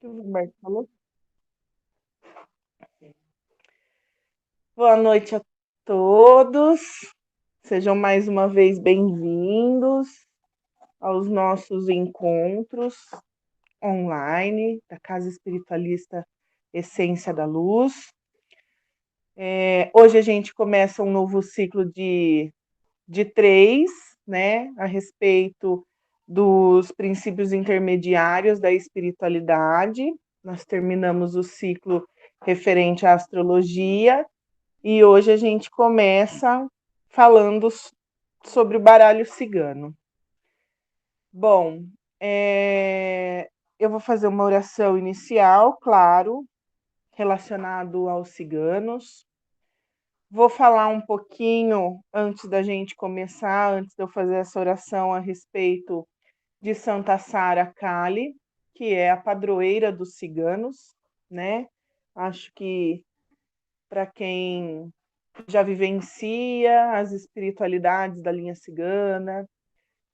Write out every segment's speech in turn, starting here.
que o Roberto falou? Boa noite a todos. Sejam mais uma vez bem-vindos aos nossos encontros online da Casa Espiritualista Essência da Luz. Hoje a gente começa um novo ciclo de três, né, a respeito dos princípios intermediários da espiritualidade. Nós terminamos o ciclo referente à astrologia. E hoje a gente começa falando sobre o baralho cigano. Bom, eu vou fazer uma oração inicial, claro, relacionado aos ciganos. Vou falar um pouquinho antes da gente começar, antes de eu fazer essa oração a respeito de Santa Sara Kali, que é a padroeira dos ciganos, né? Acho que para quem já vivencia as espiritualidades da linha cigana,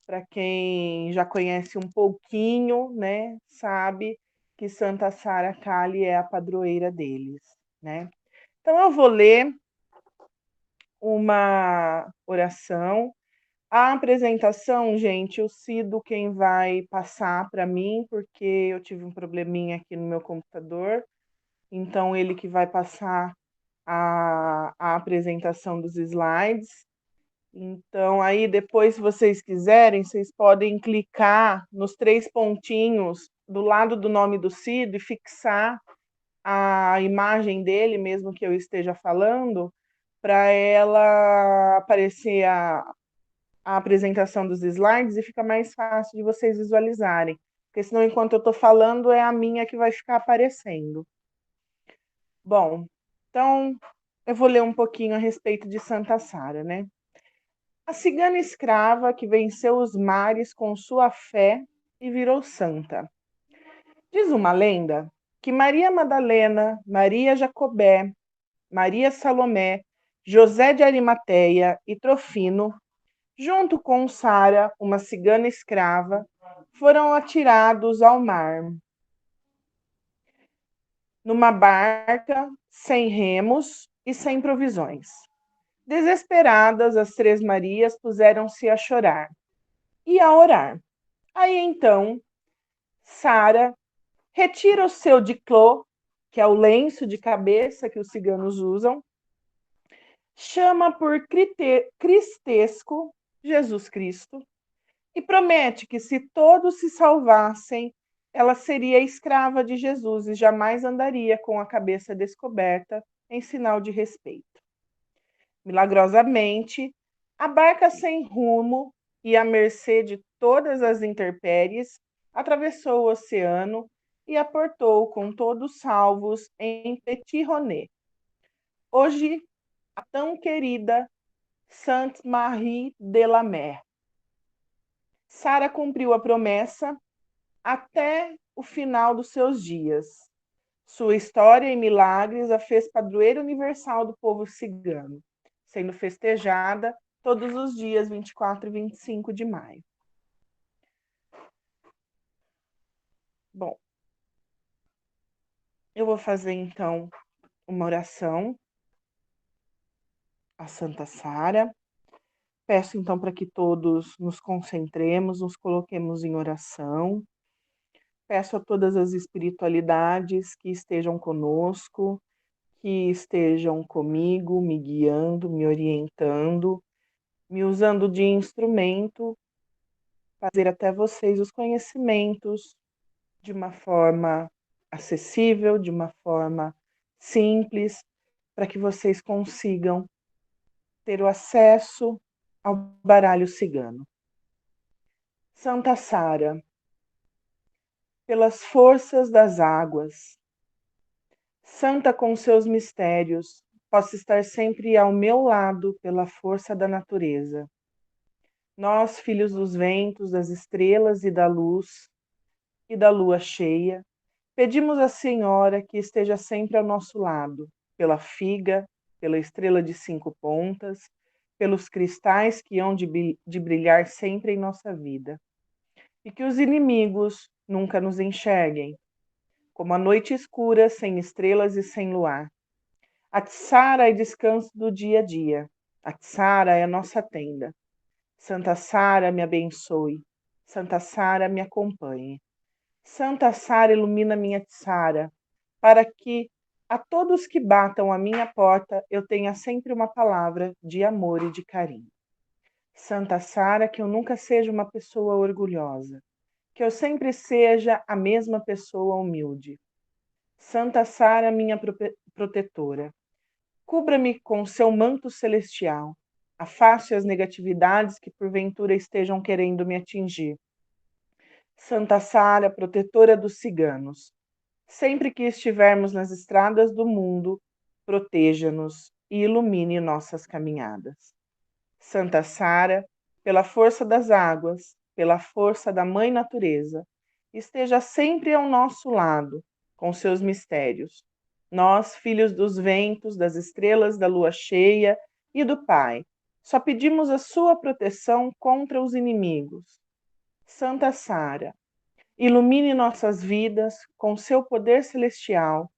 para quem já conhece um pouquinho, né, sabe que Santa Sara Kali é a padroeira deles, né? Então eu vou ler uma oração. A apresentação, gente, o Cido quem vai passar para mim, porque eu tive um probleminha aqui no meu computador, então ele que vai passar a apresentação dos slides. Então, aí depois, se vocês quiserem, vocês podem clicar nos três pontinhos do lado do nome do Cido e fixar a imagem dele, mesmo que eu esteja falando, para ela aparecer a apresentação dos slides e fica mais fácil de vocês visualizarem. Porque senão, enquanto eu estou falando, é a minha que vai ficar aparecendo. Bom, então eu vou ler um pouquinho a respeito de Santa Sara, né? A cigana escrava que venceu os mares com sua fé e virou santa. Diz uma lenda que Maria Madalena, Maria Jacobé, Maria Salomé, José de Arimateia e Trofino, junto com Sara, uma cigana escrava, foram atirados ao mar, numa barca sem remos e sem provisões. Desesperadas, as três Marias puseram-se a chorar e a orar. Aí então, Sara retira o seu diclô, que é o lenço de cabeça que os ciganos usam, chama por Cristesco Jesus Cristo e promete que se todos se salvassem, ela seria escrava de Jesus e jamais andaria com a cabeça descoberta em sinal de respeito. Milagrosamente, a barca sem rumo e à mercê de todas as intempéries atravessou o oceano e aportou com todos salvos em Petit-Roné, hoje a tão querida Sainte-Marie de la Mer. Sara cumpriu a promessa até o final dos seus dias. Sua história e milagres a fez padroeira universal do povo cigano, sendo festejada todos os dias 24 e 25 de maio. Bom, eu vou fazer então uma oração a Santa Sara. Peço então para que todos nos concentremos, nos coloquemos em oração. Peço a todas as espiritualidades que estejam conosco, que estejam comigo, me guiando, me orientando, me usando de instrumento para trazer até vocês os conhecimentos de uma forma acessível, de uma forma simples, para que vocês consigam ter o acesso ao baralho cigano. Santa Sara, pelas forças das águas, santa com seus mistérios, possa estar sempre ao meu lado pela força da natureza. Nós, filhos dos ventos, das estrelas e da luz e da lua cheia, pedimos à Senhora que esteja sempre ao nosso lado, pela figa, pela estrela de 5 pontas, pelos cristais que hão de brilhar sempre em nossa vida, e que os inimigos nunca nos enxerguem, como a noite escura, sem estrelas e sem luar. A Tsara é descanso do dia a dia. A Tsara é a nossa tenda. Santa Sara me abençoe. Santa Sara me acompanhe. Santa Sara ilumina minha Tsara, para que a todos que batam à minha porta eu tenha sempre uma palavra de amor e de carinho. Santa Sara, que eu nunca seja uma pessoa orgulhosa, que eu sempre seja a mesma pessoa humilde. Santa Sara, minha protetora, cubra-me com seu manto celestial, afaste as negatividades que porventura estejam querendo me atingir. Santa Sara, protetora dos ciganos, sempre que estivermos nas estradas do mundo, proteja-nos e ilumine nossas caminhadas. Santa Sara, pela força das águas, pela força da Mãe Natureza, esteja sempre ao nosso lado, com seus mistérios. Nós, filhos dos ventos, das estrelas, da lua cheia e do Pai, só pedimos a sua proteção contra os inimigos. Santa Sara, ilumine nossas vidas com seu poder celestial,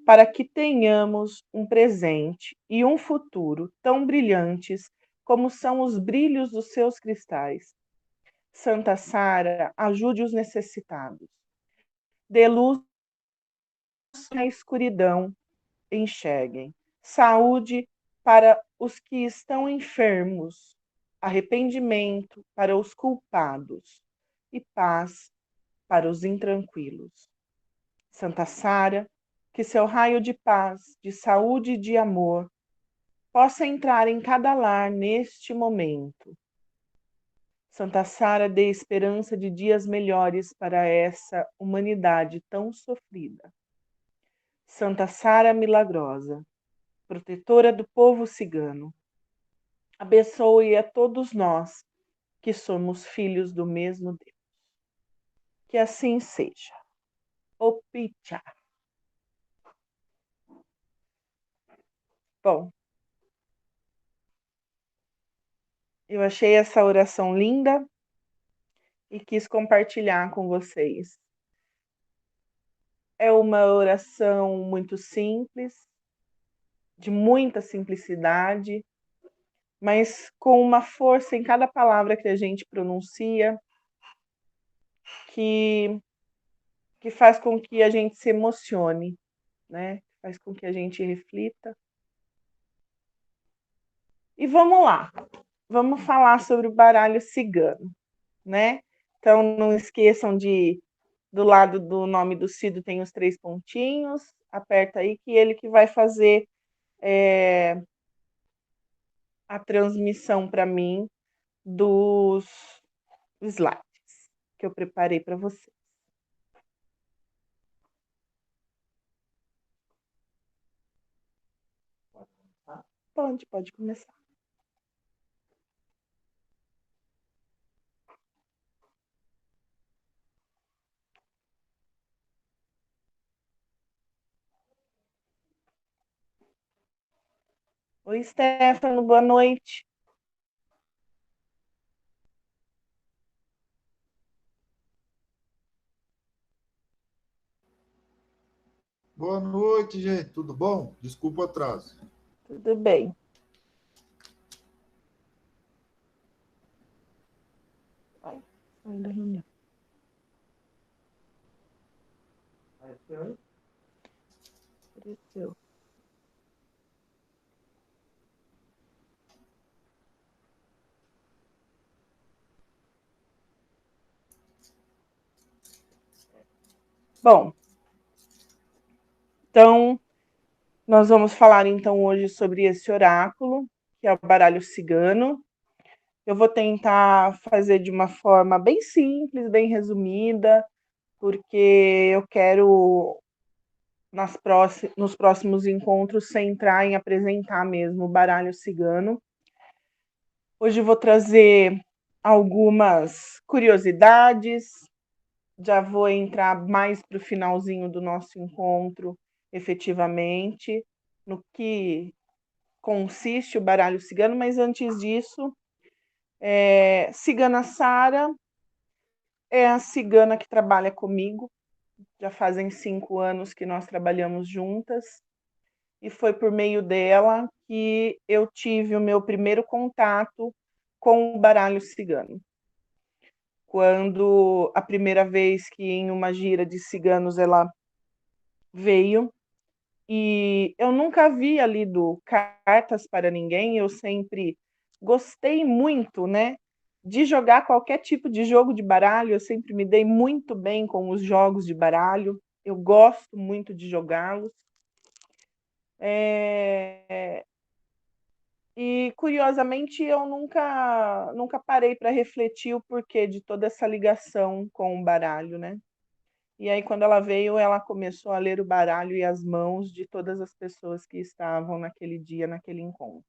para que tenhamos um presente e um futuro tão brilhantes como são os brilhos dos seus cristais. Santa Sara, ajude os necessitados. Dê luz na escuridão, enxerguem. Saúde para os que estão enfermos. Arrependimento para os culpados. E paz para os intranquilos. Santa Sara, que seu raio de paz, de saúde e de amor possa entrar em cada lar neste momento. Santa Sara, dê esperança de dias melhores para essa humanidade tão sofrida. Santa Sara milagrosa, protetora do povo cigano, abençoe a todos nós que somos filhos do mesmo Deus. Que assim seja. Opicha. Bom, eu achei essa oração linda e quis compartilhar com vocês. É uma oração muito simples, de muita simplicidade, mas com uma força em cada palavra que a gente pronuncia, que faz com que a gente se emocione, né? Faz com que a gente reflita. E vamos lá, vamos falar sobre o baralho cigano, né? Então não esqueçam do lado do nome do Cido tem os 3 pontinhos, aperta aí que ele que vai fazer a transmissão para mim dos slides que eu preparei para você. Pode começar. Oi, Stefano, boa noite. Boa noite, gente. Tudo bom? Desculpa o atraso. Tudo bem. Ai, saí da reunião. Apareceu. Bom, então nós vamos falar então hoje sobre esse oráculo, que é o baralho cigano. Eu vou tentar fazer de uma forma bem simples, bem resumida, porque eu quero nos próximos encontros centrar em apresentar mesmo o baralho cigano. Hoje eu vou trazer algumas curiosidades, já vou entrar mais para o finalzinho do nosso encontro, efetivamente, no que consiste o baralho cigano, mas antes disso, Cigana Sara é a cigana que trabalha comigo, já fazem 5 anos que nós trabalhamos juntas, e foi por meio dela que eu tive o meu primeiro contato com o baralho cigano. Quando a primeira vez que em uma gira de ciganos ela veio, e eu nunca havia lido cartas para ninguém, eu sempre gostei muito, né, de jogar qualquer tipo de jogo de baralho, eu sempre me dei muito bem com os jogos de baralho, eu gosto muito de jogá-los. E curiosamente eu nunca parei para refletir o porquê de toda essa ligação com o baralho, né? E aí quando ela veio, ela começou a ler o baralho e as mãos de todas as pessoas que estavam naquele dia, naquele encontro.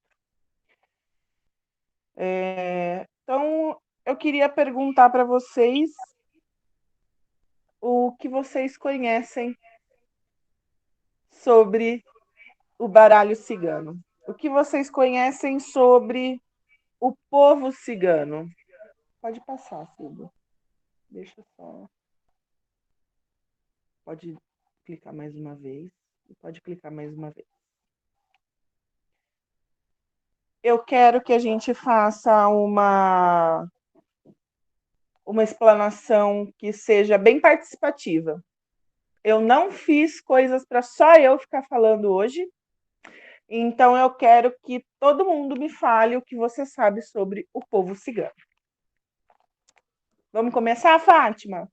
Então eu queria perguntar para vocês o que vocês conhecem sobre o baralho cigano. O que vocês conhecem sobre o povo cigano? Pode passar, Silvio. Deixa eu só. Pode clicar mais uma vez. E pode clicar mais uma vez. Eu quero que a gente faça uma explanação que seja bem participativa. Eu não fiz coisas para só eu ficar falando hoje. Então eu quero que todo mundo me fale o que você sabe sobre o povo cigano. Vamos começar, Fátima?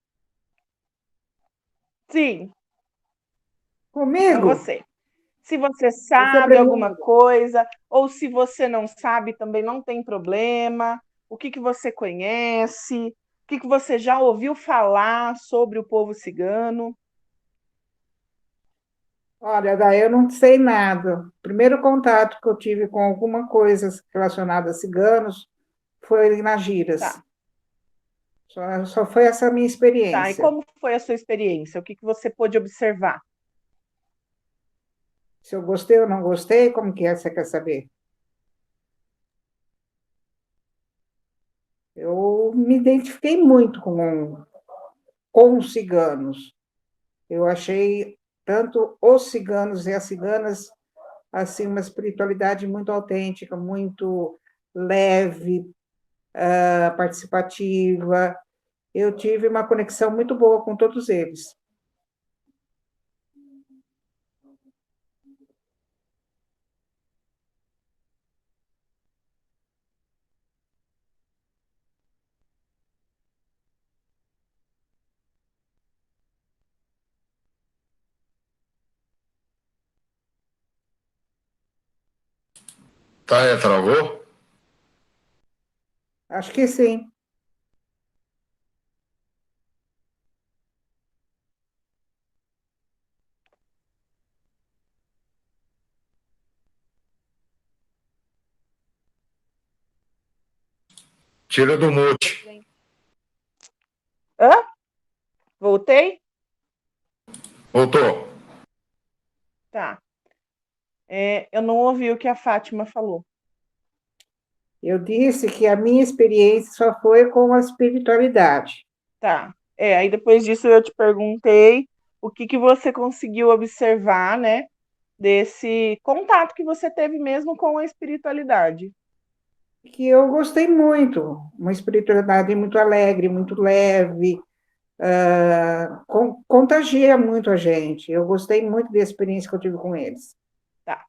Sim. Comigo? Com você. Se você sabe alguma coisa, ou se você não sabe, também não tem problema. O que você conhece? O que você já ouviu falar sobre o povo cigano? Olha, daí eu não sei nada. O primeiro contato que eu tive com alguma coisa relacionada a ciganos foi nas giras. Tá. Só foi essa a minha Tá, e experiência. como foi a sua experiência? O que você pôde observar? Se eu gostei ou não gostei, como que é, você quer saber? Eu me identifiquei muito com os ciganos. Eu achei tanto os ciganos e as ciganas assim uma espiritualidade muito autêntica, muito leve, participativa. Eu tive uma conexão muito boa com todos eles. Tá, travou? Acho que sim. Tira do mute. Hã? Voltei? Voltou. Tá. Eu não ouvi o que a Fátima falou. Eu disse que a minha experiência só foi com a espiritualidade. Tá. Aí depois disso eu te perguntei o que você conseguiu observar, né, desse contato que você teve mesmo com a espiritualidade. Que eu gostei muito, uma espiritualidade muito alegre, muito leve, contagia muito a gente. Eu gostei muito da experiência que eu tive com eles. Tá.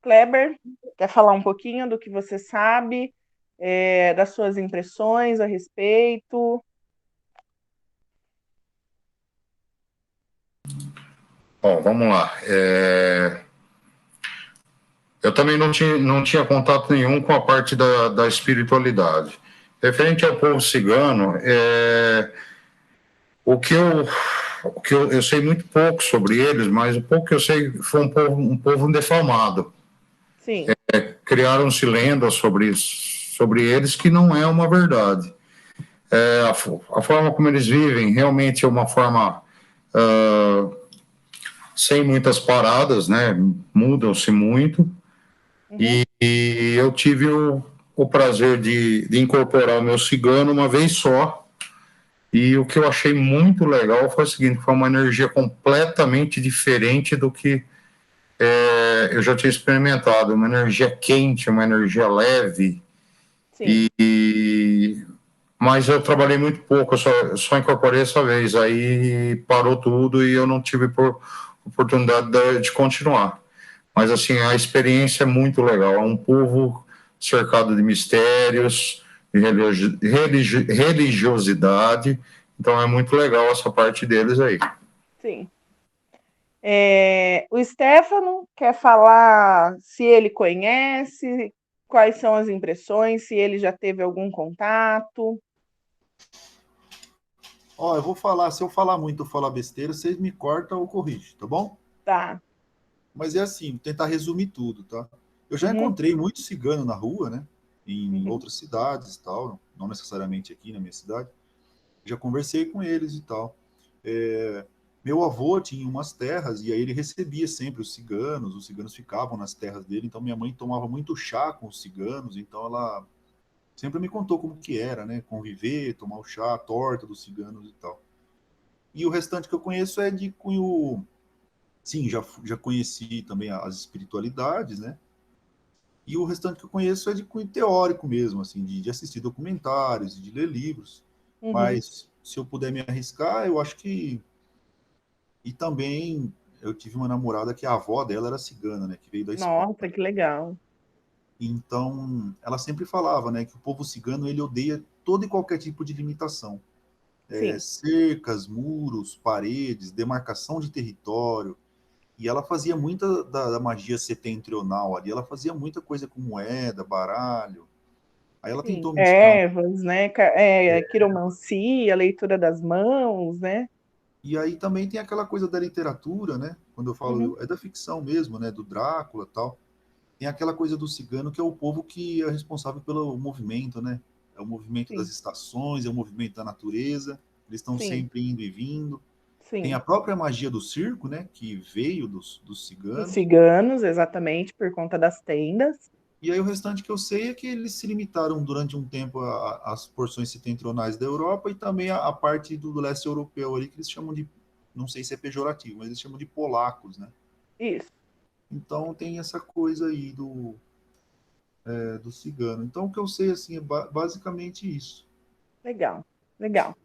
Kleber, quer falar um pouquinho do que você sabe, das suas impressões a respeito? Bom, vamos lá. Eu também não tinha contato nenhum com a parte da espiritualidade. Referente ao povo cigano, eu sei muito pouco sobre eles, mas o pouco que eu sei foi um povo defamado. Sim. Criaram-se lendas sobre eles que não é uma verdade. A forma como eles vivem realmente é uma forma sem muitas paradas, né? Mudam-se muito. Uhum. E eu tive o prazer de incorporar o meu cigano uma vez só, E o que eu achei muito legal foi o seguinte, foi uma energia completamente diferente do que eu já tinha experimentado, uma energia quente, uma energia leve, Sim. mas eu trabalhei muito pouco, eu só incorporei essa vez, aí parou tudo e eu não tive oportunidade de continuar. Mas, assim, a experiência é muito legal, é um povo cercado de mistérios, de religiosidade, então é muito legal essa parte deles aí. Sim. O Stefano quer falar se ele conhece, quais são as impressões, se ele já teve algum contato. Ó, eu vou falar, se eu falar muito ou falar besteira, vocês me cortam ou corrigem, tá bom? Tá. Mas é assim, vou tentar resumir tudo, tá? Eu já Uhum, encontrei muito cigano na rua, né? Em uhum, outras cidades e tal, não necessariamente aqui na minha cidade. Já conversei com eles e tal. É, meu avô tinha umas terras e aí ele recebia sempre os ciganos ficavam nas terras dele, então minha mãe tomava muito chá com os ciganos, então ela sempre me contou como que era, né? Conviver, tomar o chá, a torta dos ciganos e tal. E o restante que eu conheço é de cunho. Sim, já conheci também as espiritualidades, né? E o restante que eu conheço é de cunho teórico mesmo, assim, de assistir documentários e de ler livros. uhum. Mas se eu puder me arriscar, eu acho que. E também eu tive uma namorada que a avó dela era cigana, né? Que veio da Espanha. Nossa, que legal. Então, ela sempre falava, né, que o povo cigano ele odeia todo e qualquer tipo de limitação. Sim, Cercas, muros, paredes, demarcação de território. E ela fazia muita da magia setentrional ali, ela fazia muita coisa com moeda, baralho. Aí ela sim. tentou misturar um. Ervas, né? Quiromancia, leitura das mãos, né? E aí também tem aquela coisa da literatura, né? Quando eu Uhum, falo, é da ficção mesmo, né? Do Drácula e tal. Tem aquela coisa do cigano, que é o povo que é responsável pelo movimento, né? É o movimento das sim, estações, é o movimento da natureza. Eles estão sim, sempre indo e vindo. Tem a sim. própria magia do circo, né? Que veio dos Dos ciganos. ciganos, exatamente, por conta das tendas. E aí o restante que eu sei é que eles se limitaram durante um tempo às porções setentrionais da Europa e também a parte do leste europeu ali, que eles chamam de, não sei se é pejorativo, mas eles chamam de polacos, né? Isso, Então tem essa coisa aí do cigano. Então o que eu sei, assim, é basicamente isso. legal, legal.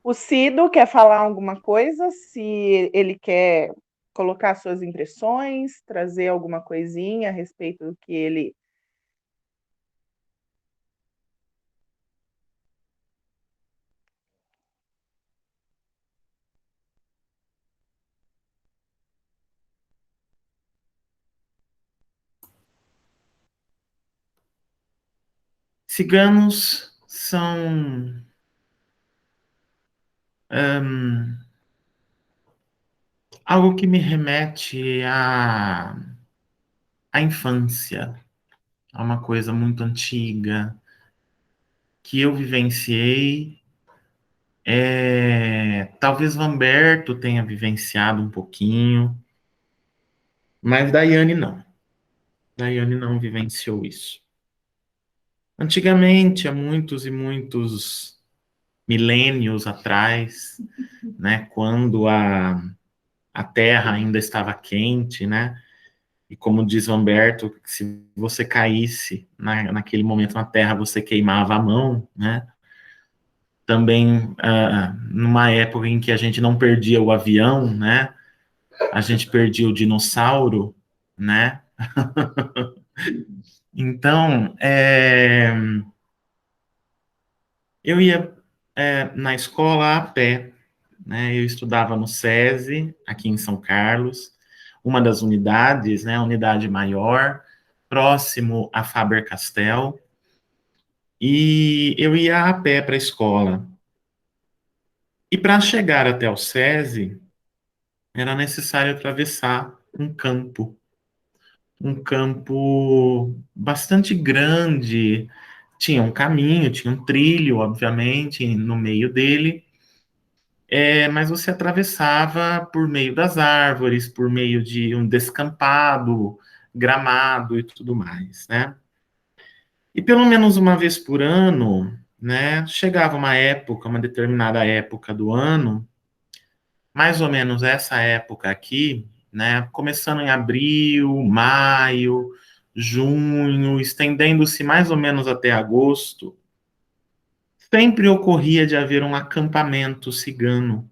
O Cido quer falar alguma coisa? Se ele quer colocar suas impressões, trazer alguma coisinha a respeito do que ele. Ciganos são algo que me remete à infância, a uma coisa muito antiga que eu vivenciei. Talvez Lamberto tenha vivenciado um pouquinho, mas Daiane não. Daiane não vivenciou isso. Antigamente, há muitos e muitos milênios atrás, né, quando a Terra ainda estava quente, né? E como diz Lamberto, se você caísse naquele momento na Terra, você queimava a mão, né? Também, numa época em que a gente não perdia o avião, né? A gente perdia o dinossauro, né? Então, eu ia na escola a pé, né? Eu estudava no SESI, aqui em São Carlos, uma das unidades, né? A unidade maior, próximo a Faber-Castell, e eu ia a pé para a escola. E para chegar até o SESI, era necessário atravessar um campo bastante grande. Tinha um caminho, tinha um trilho, obviamente, no meio dele, mas você atravessava por meio das árvores, por meio de um descampado, gramado e tudo mais, né? E pelo menos uma vez por ano, né? Chegava uma época, uma determinada época do ano, mais ou menos essa época aqui, né? Começando em abril, maio, junho, estendendo-se mais ou menos até agosto, sempre ocorria de haver um acampamento cigano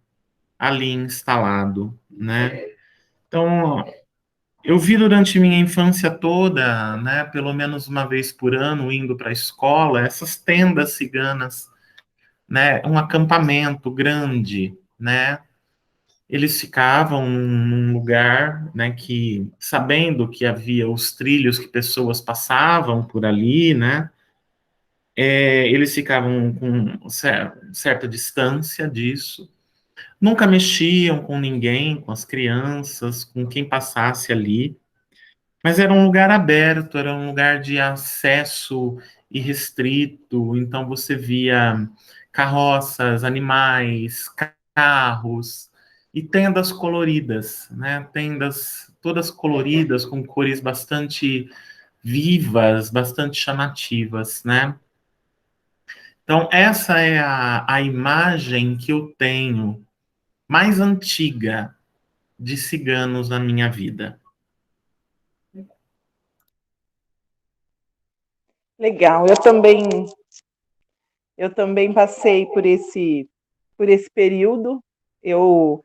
ali instalado, né? Então, eu vi durante minha infância toda, né, pelo menos uma vez por ano, indo para a escola, essas tendas ciganas, né, um acampamento grande, né? Eles ficavam num lugar, né, que, sabendo que havia os trilhos que pessoas passavam por ali, né, eles ficavam com certa distância disso, nunca mexiam com ninguém, com as crianças, com quem passasse ali, mas era um lugar aberto, era um lugar de acesso irrestrito, então você via carroças, animais, carros e tendas coloridas, né? Tendas todas coloridas, com cores bastante vivas, bastante chamativas, né? Então, essa é a imagem que eu tenho mais antiga de ciganos na minha vida. Legal. Eu também passei por esse período. Eu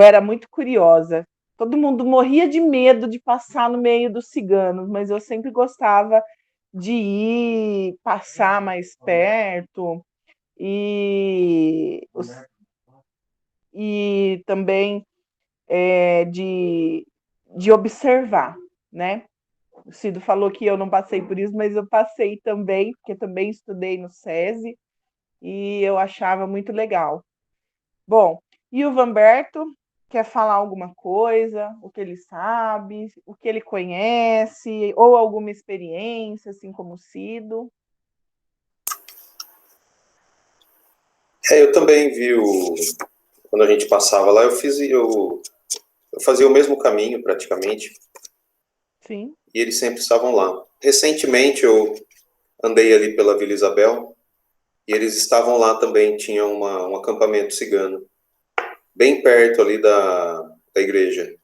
era muito curiosa. Todo mundo morria de medo de passar no meio dos ciganos, mas eu sempre gostava de ir, passar mais perto e, e também de observar, né? O Cido falou que eu não passei por isso, mas eu passei também, porque também estudei no SESI e eu achava muito legal. Bom, e o Vanberto quer falar alguma coisa, o que ele sabe, o que ele conhece, ou alguma experiência, assim como o Cido? Eu também vi quando a gente passava lá, eu fazia o mesmo caminho praticamente, Sim, e eles sempre estavam lá. Recentemente eu andei ali pela Vila Isabel e eles estavam lá também, tinha um acampamento cigano, bem perto ali da igreja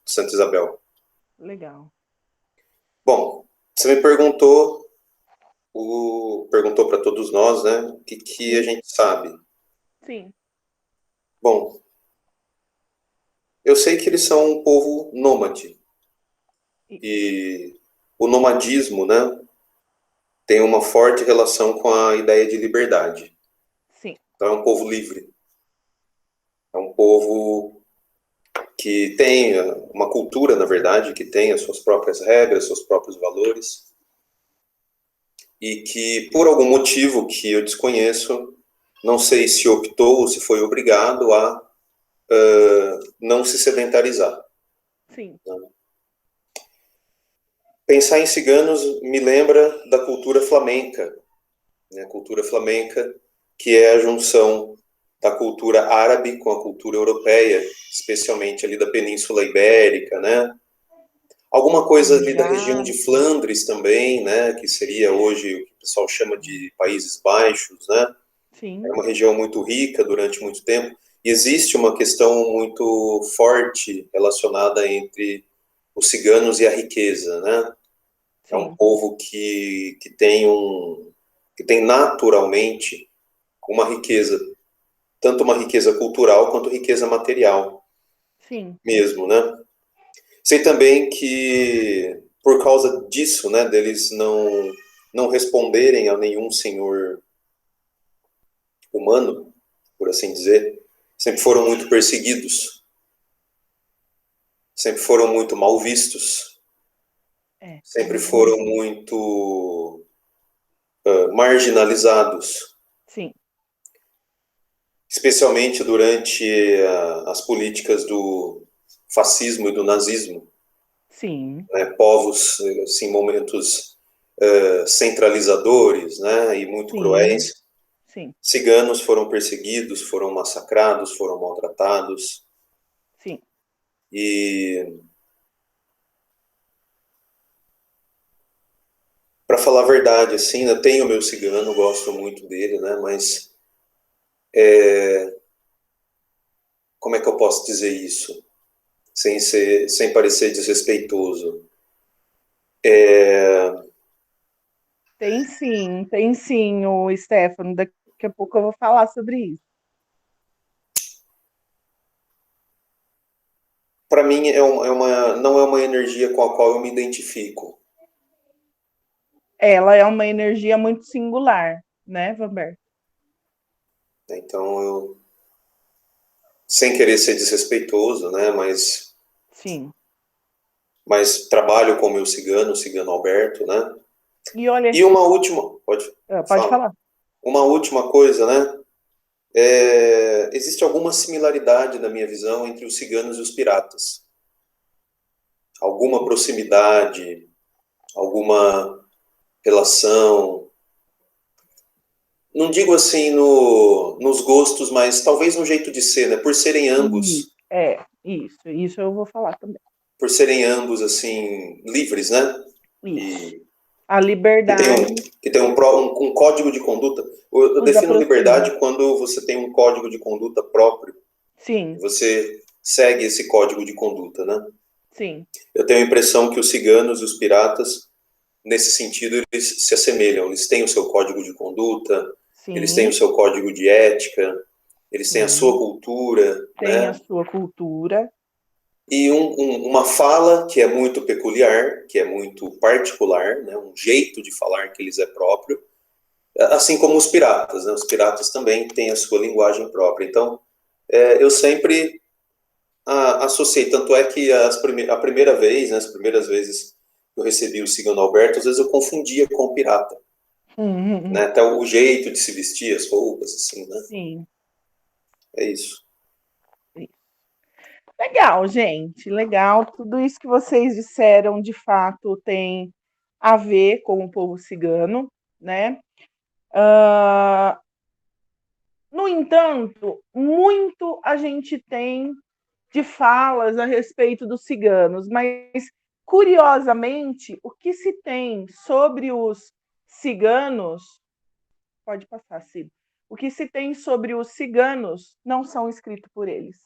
de Santa Isabel. legal. Bom, você me perguntou para todos nós, né, o que a Sim, gente sabe. sim, Bom, eu sei que eles são um povo nômade, e- e o nomadismo, né, tem uma forte relação com a ideia de liberdade. sim, Então é um povo livre, é um povo que tem uma cultura, na verdade, que tem as suas próprias regras, seus próprios valores, e que, por algum motivo que eu desconheço, não sei se optou ou se foi obrigado a não se sedentarizar. sim, Pensar em ciganos me lembra da cultura flamenca, né? A cultura flamenca, que é a junção da cultura árabe com a cultura europeia, especialmente ali da Península Ibérica, né? Alguma coisa ali da região de manjado, Flandres também, né? Que seria hoje o que o pessoal chama de Países Baixos, né? É sim, uma região muito rica durante muito tempo. E existe uma questão muito forte relacionada entre os ciganos e a riqueza, né? É um sim, povo que tem naturalmente uma riqueza, tanto uma riqueza cultural quanto riqueza material sim, mesmo, né? Sei também que por causa disso, né, deles não responderem a nenhum senhor humano, por assim dizer, sempre foram muito perseguidos, sempre foram muito mal vistos, é sempre muito foram mesmo. muito marginalizados, Sim, especialmente durante as políticas do fascismo e do nazismo, sim, né, povos, assim, momentos centralizadores, né, e muito sim, cruéis. sim, Ciganos foram perseguidos, foram massacrados, foram maltratados. sim, E para falar a verdade, assim, eu tenho o meu cigano, gosto muito dele, né? Mas como é que eu posso dizer isso? Sem parecer desrespeitoso. Tem sim, o Stefano. Daqui a pouco eu vou falar sobre isso. Para mim, não é uma energia com a qual eu me identifico. Ela é uma energia muito singular, né, Vanberto? Então, sem querer ser desrespeitoso, né? Sim. Mas trabalho com o meu cigano, o cigano Alberto, né? E olha, E uma última, pode pode falar. falar. Uma última coisa, né? Existe alguma similaridade, na minha visão, entre os ciganos e os piratas. Alguma proximidade, alguma relação. Não digo assim nos gostos, mas talvez no jeito de ser, né? Por serem ambos. Isso eu vou falar também. Por serem ambos, assim, livres, né? Isso. E A liberdade que tem um código de conduta. Eu os defino aproxima. liberdade quando você tem um código de conduta próprio. Sim, Você segue esse código de conduta, né? sim. Eu tenho a impressão que os ciganos e os piratas, nesse sentido, eles se assemelham. Eles têm o seu código de conduta, eles têm o Sim, seu código de ética, eles têm a sua sim. cultura, Tem a né? sua cultura. E uma fala que é muito peculiar, que é muito particular, né? Um jeito de falar que lhes é próprio, assim como os piratas, né? Os piratas também têm a sua linguagem própria. Então, eu sempre associei, tanto é que a primeira vez, né, as primeiras vezes que eu recebi o cigano Alberto, às vezes eu confundia com o pirata, né? Até o jeito de se vestir, as roupas, assim, né? Sim. É isso. Legal, gente, legal. Tudo isso que vocês disseram, de fato, tem a ver com o povo cigano, né? No entanto, muito a gente tem de falas a respeito dos ciganos, mas, curiosamente, o que se tem sobre os ciganos, pode passar, Cid, o que se tem sobre os ciganos não são escritos por eles.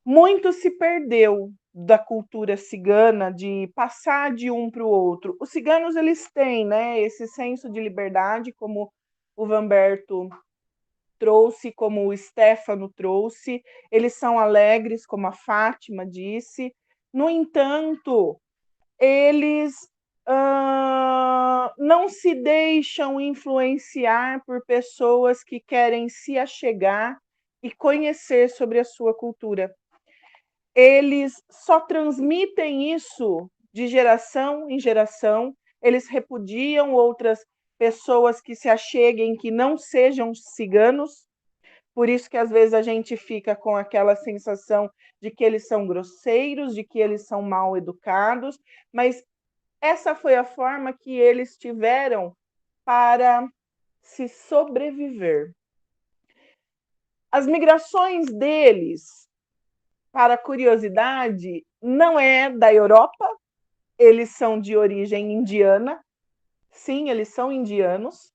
Muito se perdeu da cultura cigana de passar de um para o outro. Os ciganos eles têm, né, esse senso de liberdade, como o Vanberto trouxe, como o Stefano trouxe. Eles são alegres, como a Fátima disse. No entanto, eles não se deixam influenciar por pessoas que querem se achegar e conhecer sobre a sua cultura. Eles só transmitem isso de geração em geração, eles repudiam outras pessoas que se acheguem que não sejam ciganos, por isso que às vezes a gente fica com aquela sensação de que eles são grosseiros, de que eles são mal educados, mas essa foi a forma que eles tiveram para se sobreviver. As migrações deles, para curiosidade, não é da Europa, eles são de origem indiana, sim, eles são indianos,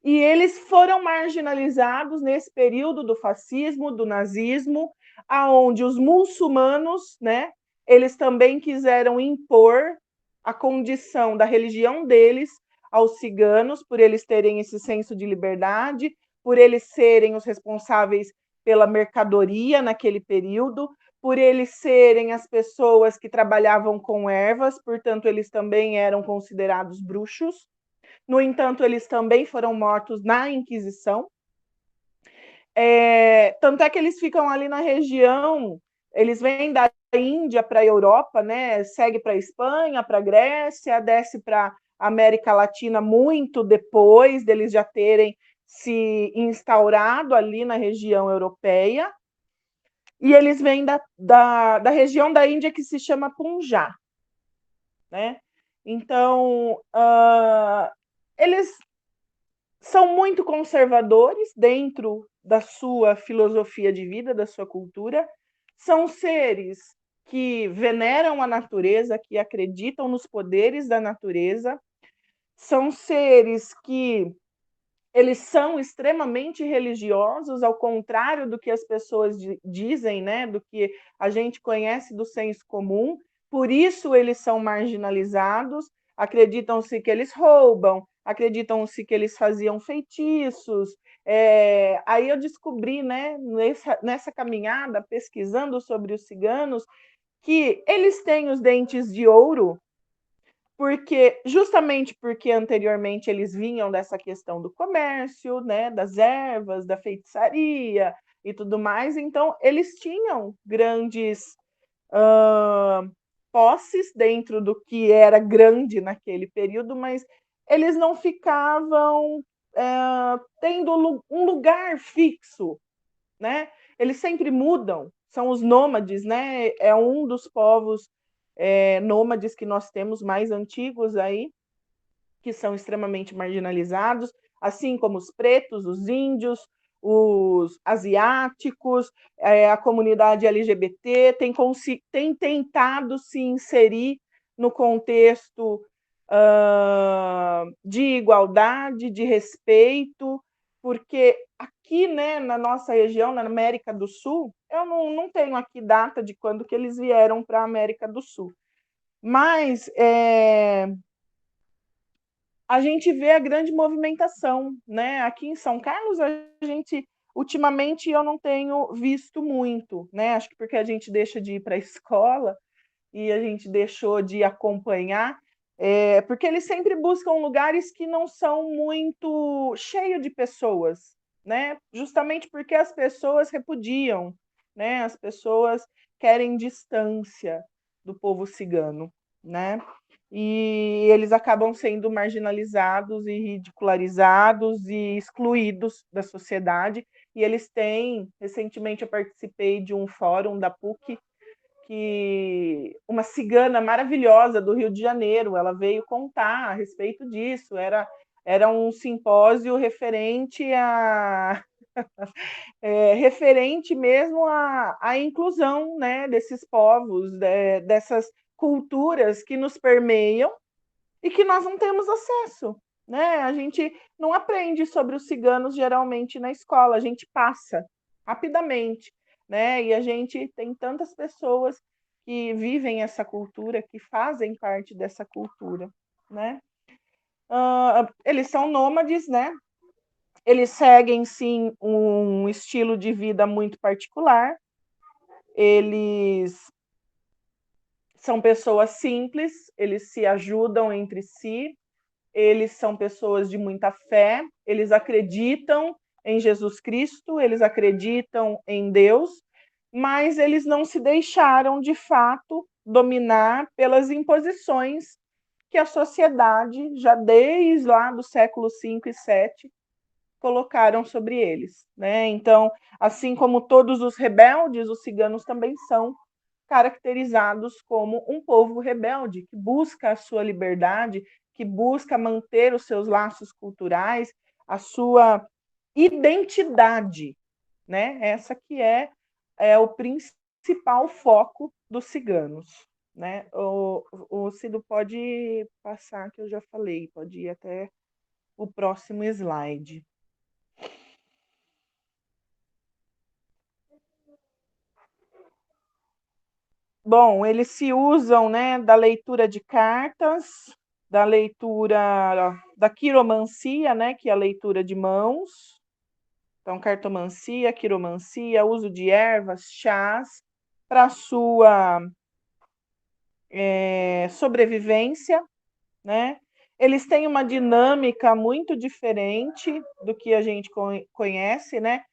e eles foram marginalizados nesse período do fascismo, do nazismo, aonde os muçulmanos, né, eles também quiseram impor a condição da religião deles aos ciganos, por eles terem esse senso de liberdade, por eles serem os responsáveis pela mercadoria naquele período, por eles serem as pessoas que trabalhavam com ervas, portanto, eles também eram considerados bruxos. No entanto, eles também foram mortos na Inquisição. Tanto é que eles ficam ali na região, eles vêm da Índia para a Europa, né? Segue para a Espanha, para a Grécia, desce para a América Latina muito depois deles já terem se instaurado ali na região europeia. E eles vêm da região da Índia que se chama Punjab, né? Então, eles são muito conservadores dentro da sua filosofia de vida, da sua cultura. São seres que veneram a natureza, que acreditam nos poderes da natureza. são seres que eles são extremamente religiosos, ao contrário do que as pessoas dizem, né, do que a gente conhece do senso comum, por isso eles são marginalizados, acreditam-se que eles roubam, acreditam-se que eles faziam feitiços. Aí eu descobri, né, nessa caminhada, pesquisando sobre os ciganos, que eles têm os dentes de ouro, justamente porque anteriormente eles vinham dessa questão do comércio, né, das ervas, da feitiçaria e tudo mais, então eles tinham grandes posses dentro do que era grande naquele período, mas eles não ficavam tendo um lugar fixo, né? Eles sempre mudam, são os nômades, né? É um dos povos nômades que nós temos mais antigos aí, que são extremamente marginalizados, assim como os pretos, os índios, os asiáticos, a comunidade LGBT tem tentado se inserir no contexto de igualdade, de respeito, porque aqui, né, na nossa região, na América do Sul, eu não tenho aqui data de quando que eles vieram para a América do Sul, mas a gente vê a grande movimentação, né? Aqui em São Carlos, ultimamente, eu não tenho visto muito, né? Acho que porque a gente deixa de ir para a escola e a gente deixou de acompanhar, porque eles sempre buscam lugares que não são muito cheios de pessoas, né? Justamente porque as pessoas repudiam, né? As pessoas querem distância do povo cigano, né? E eles acabam sendo marginalizados e ridicularizados e excluídos da sociedade. E eles têm, recentemente eu participei de um fórum da PUC, que uma cigana maravilhosa do Rio de Janeiro, ela veio contar a respeito disso, era um simpósio referente referente mesmo à inclusão, né, desses povos, dessas culturas que nos permeiam e que nós não temos acesso, né? A gente não aprende sobre os ciganos geralmente na escola, a gente passa rapidamente, né? E a gente tem tantas pessoas que vivem essa cultura, que fazem parte dessa cultura, né? Eles são nômades, né? Eles seguem, sim, um estilo de vida muito particular. Eles são pessoas simples, eles se ajudam entre si, eles são pessoas de muita fé, eles acreditam em Jesus Cristo, eles acreditam em Deus, mas eles não se deixaram, de fato, dominar pelas imposições que a sociedade, já desde lá do século V e VII, colocaram sobre eles, né? Então, assim como todos os rebeldes, os ciganos também são caracterizados como um povo rebelde, que busca a sua liberdade, que busca manter os seus laços culturais, a sua identidade, né? Essa que é o principal foco dos ciganos, né? O Cido pode passar, que eu já falei, pode ir até o próximo slide. Bom, eles se usam, né, da leitura de cartas, da leitura da quiromancia, né, que é a leitura de mãos. Então, cartomancia, quiromancia, uso de ervas, chás para sua sobrevivência, né? Eles têm uma dinâmica muito diferente do que a gente conhece, né?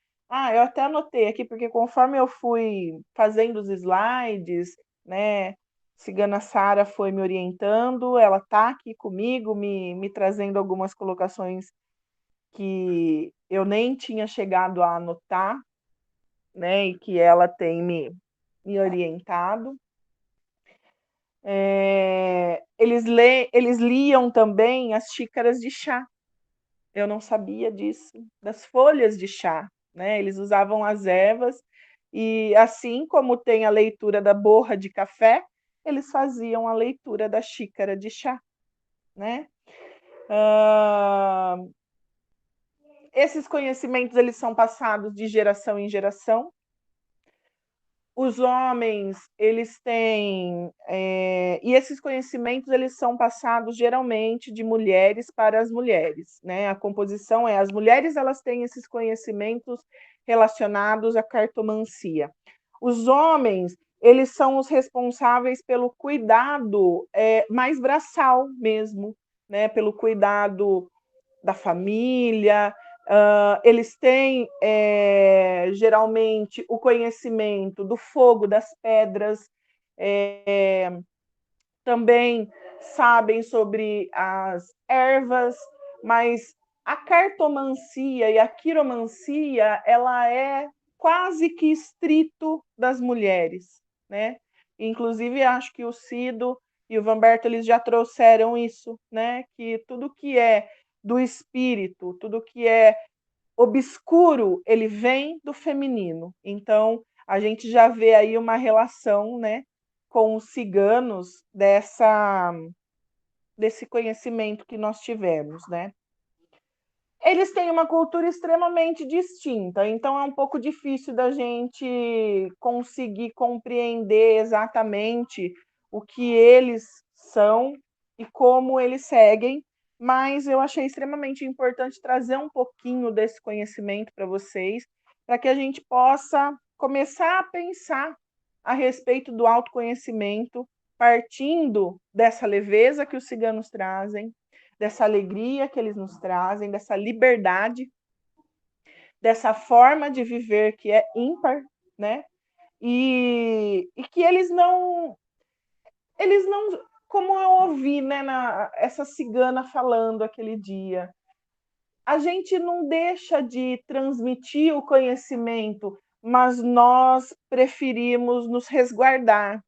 Eu até anotei aqui, porque conforme eu fui fazendo os slides, né, Cigana Sara foi me orientando, ela está aqui comigo, me trazendo algumas colocações que eu nem tinha chegado a anotar, né, e que ela tem me orientado. Eles liam também as xícaras de chá. Eu não sabia disso, das folhas de chá, né? Eles usavam as ervas e, assim como tem a leitura da borra de café, eles faziam a leitura da xícara de chá, né? Esses conhecimentos eles são passados de geração em geração. Os homens, eles têm... e esses conhecimentos eles são passados geralmente de mulheres para as mulheres, né? A composição é... As mulheres elas têm esses conhecimentos relacionados à cartomancia. Os homens, eles são os responsáveis pelo cuidado mais braçal mesmo, né? Pelo cuidado da família. Eles têm, geralmente, o conhecimento do fogo, das pedras, também sabem sobre as ervas, mas a cartomancia e a quiromancia, ela é quase que estrito das mulheres, né? Inclusive, acho que o Cido e o Vamberto, eles já trouxeram isso, né? Que tudo que é do espírito, tudo que é obscuro, ele vem do feminino. Então, a gente já vê aí uma relação, né, com os ciganos desse conhecimento que nós tivemos, né? Eles têm uma cultura extremamente distinta, então é um pouco difícil da gente conseguir compreender exatamente o que eles são e como eles seguem, mas eu achei extremamente importante trazer um pouquinho desse conhecimento para vocês, para que a gente possa começar a pensar a respeito do autoconhecimento, partindo dessa leveza que os ciganos trazem, dessa alegria que eles nos trazem, dessa liberdade, dessa forma de viver que é ímpar, né? E que eles não, como eu ouvi, né, essa cigana falando aquele dia, a gente não deixa de transmitir o conhecimento, mas nós preferimos nos resguardar,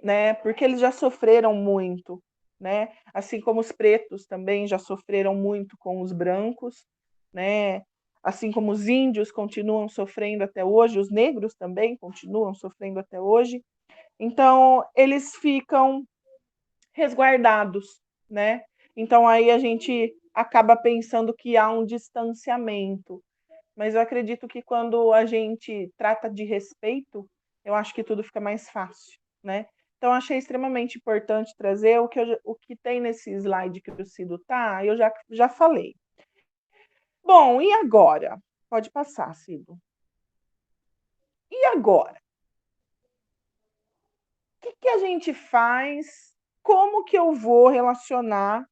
né? Porque eles já sofreram muito, né? Assim como os pretos também já sofreram muito com os brancos, né? Assim como os índios continuam sofrendo até hoje, os negros também continuam sofrendo até hoje. Então, eles ficam resguardados, né? Então, aí a gente acaba pensando que há um distanciamento. Mas eu acredito que quando a gente trata de respeito, eu acho que tudo fica mais fácil, né? Então, achei extremamente importante trazer o que tem nesse slide que o Cido tá, eu já falei. Bom, e agora? Pode passar, Cido. E agora? O que a gente faz? Como que eu vou relacionar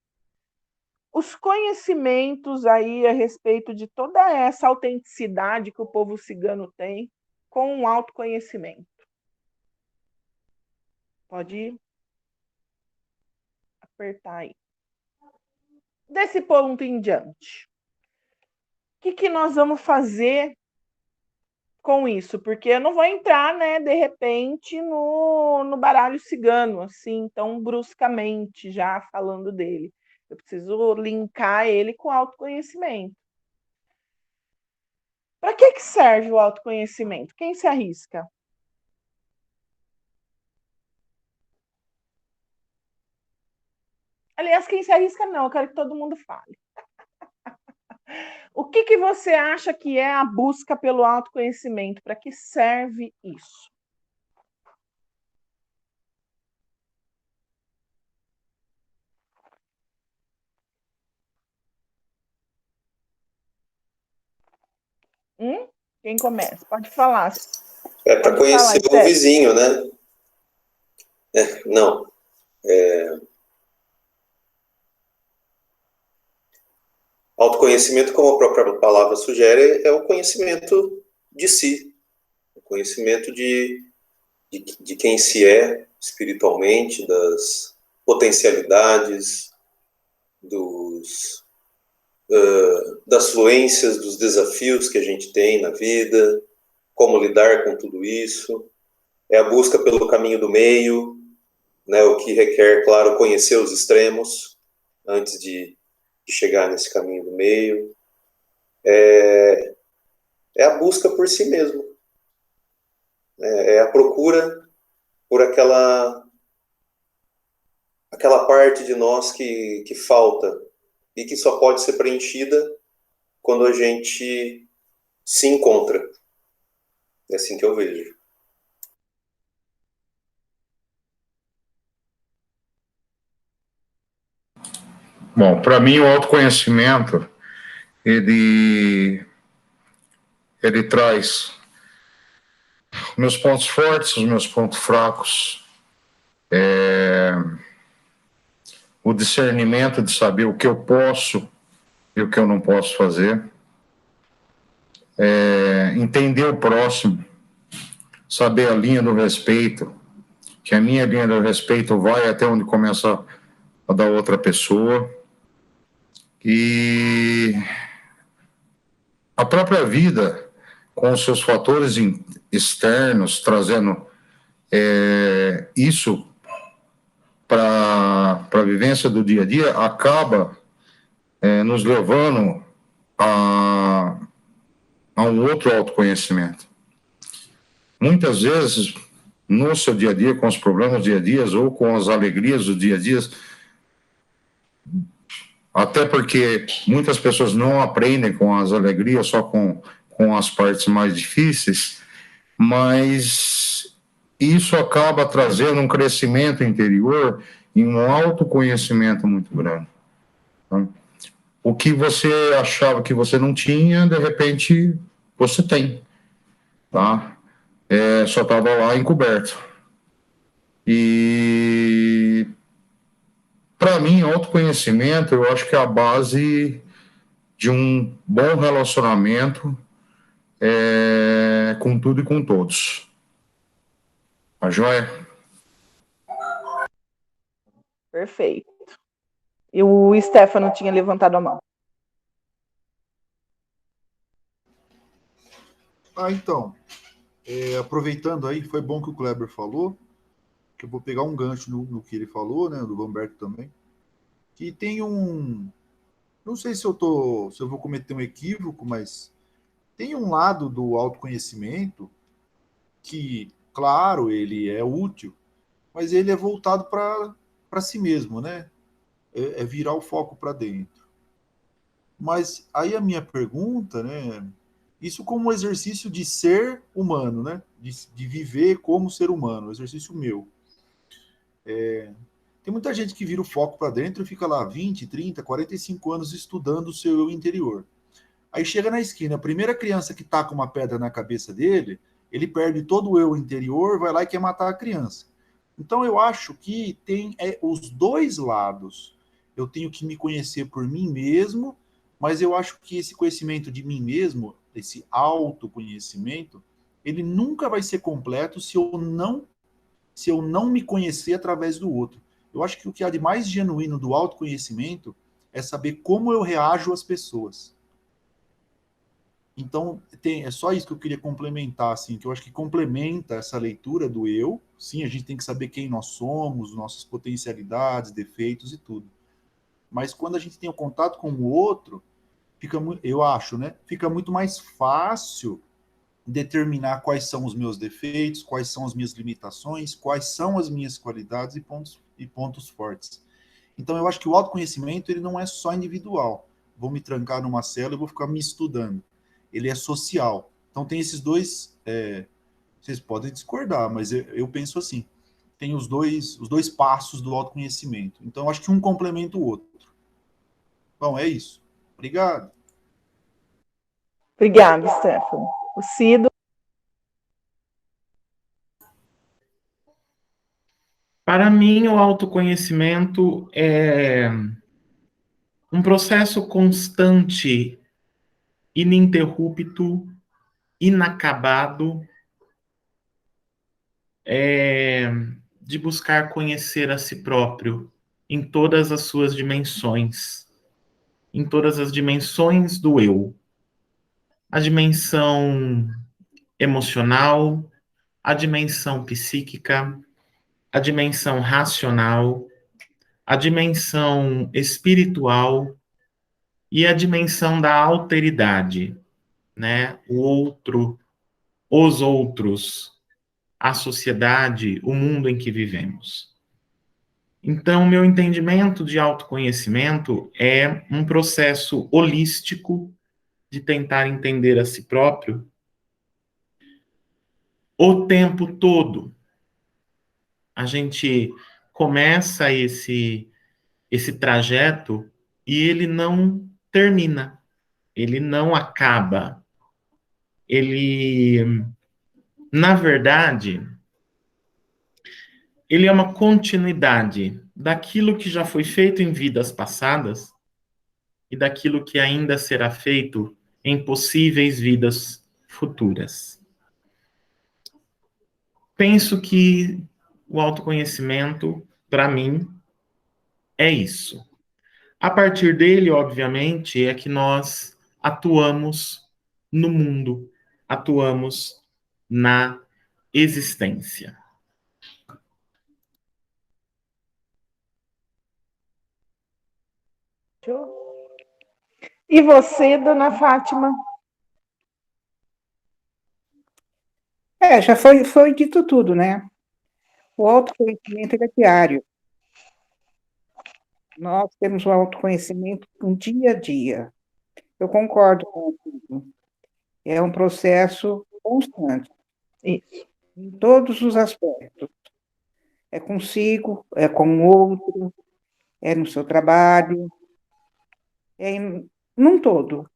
os conhecimentos aí a respeito de toda essa autenticidade que o povo cigano tem com o autoconhecimento? Pode apertar aí. Desse ponto em diante, o que nós vamos fazer com isso? Porque eu não vou entrar, né, de repente, no baralho cigano, assim, tão bruscamente, já falando dele. Eu preciso linkar ele com autoconhecimento. Para que serve o autoconhecimento? Quem se arrisca? Aliás, quem se arrisca não, eu quero que todo mundo fale. O que você acha que é a busca pelo autoconhecimento? Para que serve isso? Quem começa? Pode falar. É para conhecer o vizinho, né? Não. Autoconhecimento, como a própria palavra sugere, é o conhecimento de si, o conhecimento de quem se é espiritualmente, das potencialidades, das fluências, dos desafios que a gente tem na vida, como lidar com tudo isso. É a busca pelo caminho do meio, né, o que requer, claro, conhecer os extremos antes de chegar nesse caminho do meio. É a busca por si mesmo. É a procura por aquela parte de nós que falta e que só pode ser preenchida quando a gente se encontra. É assim que eu vejo. Bom, para mim o autoconhecimento, ele traz meus pontos fortes, os meus pontos fracos, o discernimento de saber o que eu posso e o que eu não posso fazer, entender o próximo, saber a linha do respeito, que a minha linha do respeito vai até onde começa a da outra pessoa, e a própria vida, com os seus fatores externos, trazendo isso para a vivência do dia a dia, acaba nos levando a um outro autoconhecimento. Muitas vezes, no seu dia a dia, com os problemas do dia a dia, ou com as alegrias do dia a dia, até porque muitas pessoas não aprendem com as alegrias, só com as partes mais difíceis, mas isso acaba trazendo um crescimento interior e um autoconhecimento muito grande. Então, o que você achava que você não tinha, de repente, você tem, tá? Só estava lá encoberto. E, para mim, autoconhecimento, eu acho que é a base de um bom relacionamento com tudo e com todos. Tá joia? Perfeito. E o Stefano tinha levantado a mão. Então, aproveitando aí, foi bom que o Kleber falou, que eu vou pegar um gancho no que ele falou, né, do Humberto também, que tem não sei se eu vou cometer um equívoco, mas tem um lado do autoconhecimento que, claro, ele é útil, mas ele é voltado para si mesmo, né? É virar o foco para dentro. Mas aí a minha pergunta, né? Isso como um exercício de ser humano, né? De viver como ser humano, exercício meu. Tem muita gente que vira o foco para dentro e fica lá 20, 30, 45 anos estudando o seu eu interior. Aí chega na esquina, a primeira criança que taca uma pedra na cabeça dele, ele perde todo o eu interior, vai lá e quer matar a criança. Então eu acho que tem os dois lados. Eu tenho que me conhecer por mim mesmo, mas eu acho que esse conhecimento de mim mesmo, esse autoconhecimento, ele nunca vai ser completo se eu não me conhecer através do outro. Eu acho que o que há de mais genuíno do autoconhecimento é saber como eu reajo às pessoas. Então, é só isso que eu queria complementar, assim, que eu acho que complementa essa leitura do eu. Sim, a gente tem que saber quem nós somos, nossas potencialidades, defeitos e tudo. Mas quando a gente tem o contato com o outro, eu acho, né? Fica muito mais fácil determinar quais são os meus defeitos, quais são as minhas limitações, quais são as minhas qualidades e pontos fortes. Então, eu acho que o autoconhecimento ele não é só individual. Vou me trancar numa cela e vou ficar me estudando. Ele é social. Então tem esses dois, vocês podem discordar, mas eu penso assim, tem os dois passos do autoconhecimento. Então acho que um complementa o outro. Bom, é isso. Obrigado. Obrigada, Stefano. O Cido. Para mim, o autoconhecimento é um processo constante, ininterrupto, inacabado, de buscar conhecer a si próprio em todas as suas dimensões, em todas as dimensões do eu. A dimensão emocional, a dimensão psíquica, a dimensão racional, a dimensão espiritual e a dimensão da alteridade, né? O outro, os outros, a sociedade, o mundo em que vivemos. Então, meu entendimento de autoconhecimento é um processo holístico de tentar entender a si próprio o tempo todo. A gente começa esse trajeto e ele não termina, ele não acaba. Ele, na verdade, ele é uma continuidade daquilo que já foi feito em vidas passadas e daquilo que ainda será feito em possíveis vidas futuras. Penso que o autoconhecimento, para mim, é isso. A partir dele, obviamente, é que nós atuamos no mundo, atuamos na existência. E você, dona Fátima? Já foi dito tudo, né? O autoconhecimento ele é diário. Nós temos o autoconhecimento um dia a dia. Eu concordo com tudo. É um processo constante, Isso. em todos os aspectos. É consigo, é com o outro, é no seu trabalho, num todo,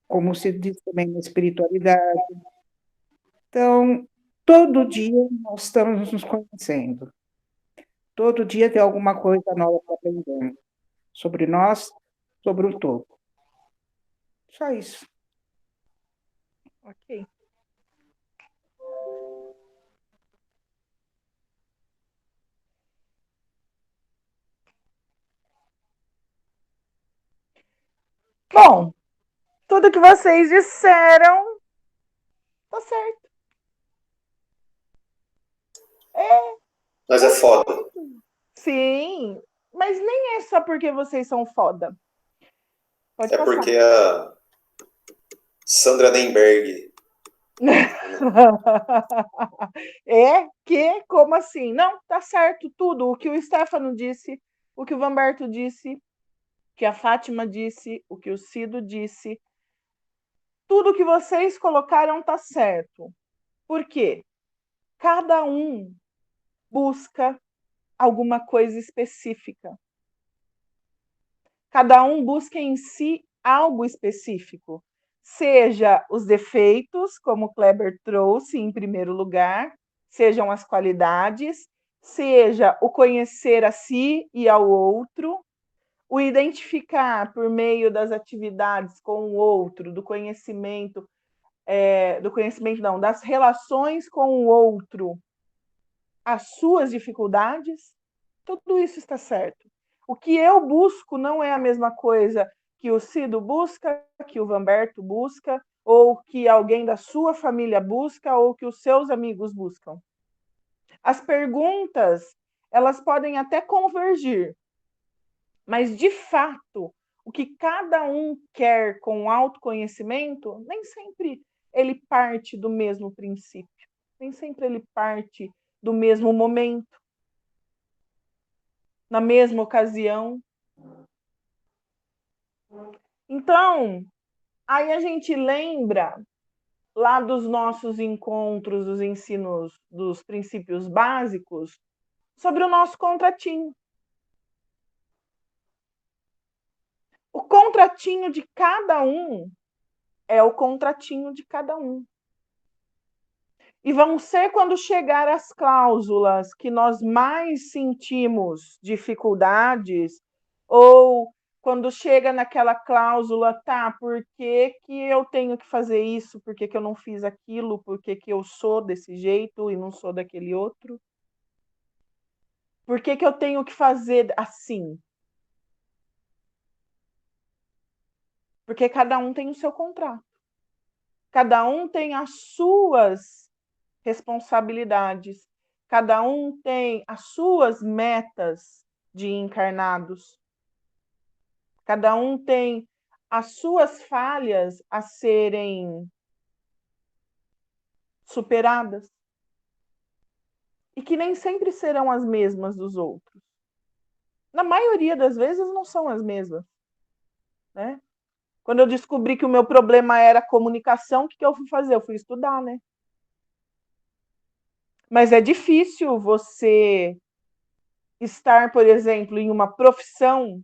como se diz também na espiritualidade. Então, todo dia nós estamos nos conhecendo. Todo dia tem alguma coisa nova para aprender sobre nós, sobre o todo. Só isso. Ok. Bom, tudo que vocês disseram tá certo. Mas é foda. Sim, mas nem é só porque vocês são foda. Pode É passar. porque a Sandra Nemberg. É que? Como assim? Não, tá certo tudo. O que o Stefano disse, o que o Vamberto disse, o que a Fátima disse, o que o Cido disse, tudo que vocês colocaram tá certo. Por quê? Cada um busca alguma coisa específica. Cada um busca em si algo específico. Seja os defeitos, como o Kleber trouxe em primeiro lugar, sejam as qualidades, seja o conhecer a si e ao outro, o identificar por meio das atividades com o outro, do conhecimento não, das relações com o outro, as suas dificuldades, tudo isso está certo. O que eu busco não é a mesma coisa que o Cido busca, que o Vamberto busca, ou que alguém da sua família busca, ou que os seus amigos buscam. As perguntas, elas podem até convergir, mas, de fato, o que cada um quer com o autoconhecimento, nem sempre ele parte do mesmo princípio, nem sempre ele parte do mesmo momento, na mesma ocasião. Então, aí a gente lembra lá dos nossos encontros, dos ensinos, dos princípios básicos, sobre o nosso contratinho. O contratinho de cada um é o contratinho de cada um. E vão ser quando chegar as cláusulas que nós mais sentimos dificuldades, ou quando chega naquela cláusula, tá, por que que eu tenho que fazer isso, por que que eu não fiz aquilo, por que que eu sou desse jeito e não sou daquele outro? Por que que eu tenho que fazer assim? Porque cada um tem o seu contrato. Cada um tem as suas responsabilidades. Cada um tem as suas metas de encarnados. Cada um tem as suas falhas a serem superadas. E que nem sempre serão as mesmas dos outros. Na maioria das vezes não são as mesmas, né? Quando eu descobri que o meu problema era comunicação, o que eu fui fazer? Eu fui estudar, né? Mas é difícil você estar, por exemplo, em uma profissão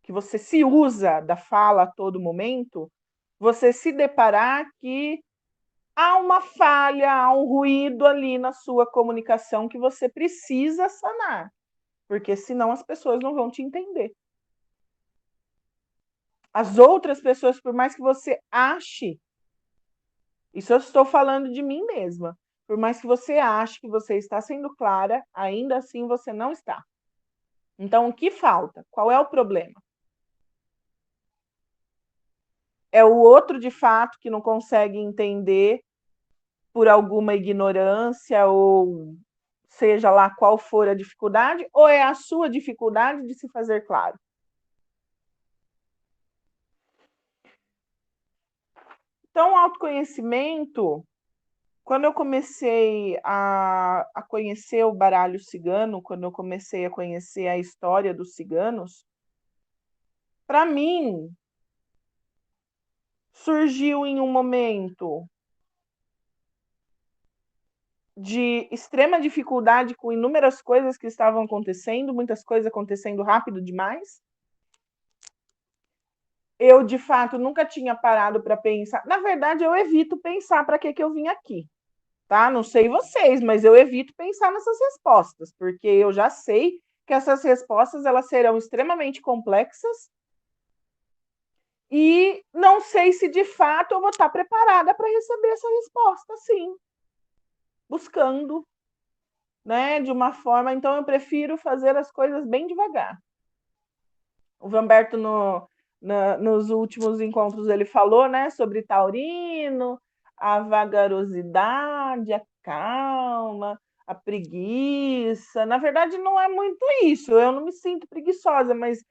que você se usa da fala a todo momento, você se deparar que há uma falha, há um ruído ali na sua comunicação que você precisa sanar, porque senão as pessoas não vão te entender. As outras pessoas, por mais que você ache, isso eu estou falando de mim mesma, por mais que você ache que você está sendo clara, ainda assim você não está. Então, o que falta? Qual é o problema? É o outro, de fato, que não consegue entender por alguma ignorância ou seja lá qual for a dificuldade, ou é a sua dificuldade de se fazer claro? Então, o autoconhecimento, quando eu comecei a conhecer o baralho cigano, quando eu comecei a conhecer a história dos ciganos, para mim, surgiu em um momento de extrema dificuldade com inúmeras coisas que estavam acontecendo, muitas coisas acontecendo rápido demais. Eu, de fato, nunca tinha parado para pensar. Na verdade, eu evito pensar para que eu vim aqui, tá? Não sei vocês, mas eu evito pensar nessas respostas, porque eu já sei que essas respostas elas serão extremamente complexas e não sei se de fato eu vou estar preparada para receber essa resposta, sim, buscando, né, de uma forma. Então, eu prefiro fazer as coisas bem devagar. O Vanberto, nos últimos encontros, ele falou, né, sobre taurino, a vagarosidade, a calma, a preguiça. Na verdade, não é muito isso. Eu não me sinto preguiçosa, mas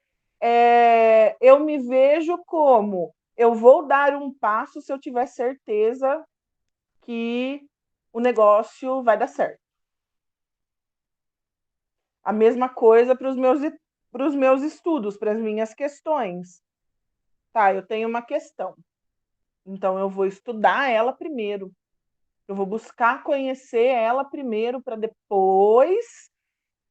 eu me vejo como eu vou dar um passo se eu tiver certeza que o negócio vai dar certo. A mesma coisa para os meus estudos, para as minhas questões. Tá, eu tenho uma questão. Então, eu vou estudar ela primeiro. Eu vou buscar conhecer ela primeiro, para depois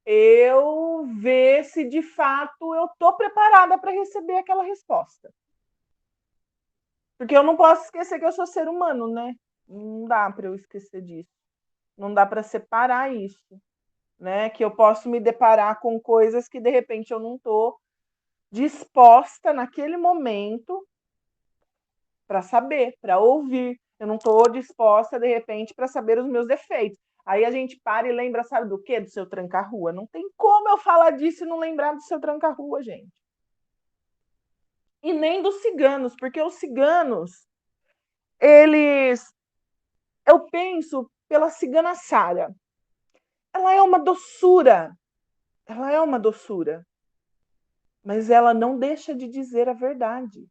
eu ver se de fato eu estou preparada para receber aquela resposta. Porque eu não posso esquecer que eu sou ser humano, né? Não dá para eu esquecer disso. Não dá para separar isso, né? Que eu posso me deparar com coisas que de repente eu não estou disposta naquele momento para saber, para ouvir. Eu não estou disposta, de repente, para saber os meus defeitos. Aí a gente para e lembra, sabe do quê? Do seu tranca-rua. Não tem como eu falar disso e não lembrar do seu tranca-rua, gente. E nem dos ciganos, porque os ciganos, eles... Eu penso pela cigana Sara. Ela é uma doçura. Ela é uma doçura. Mas ela não deixa de dizer a verdade.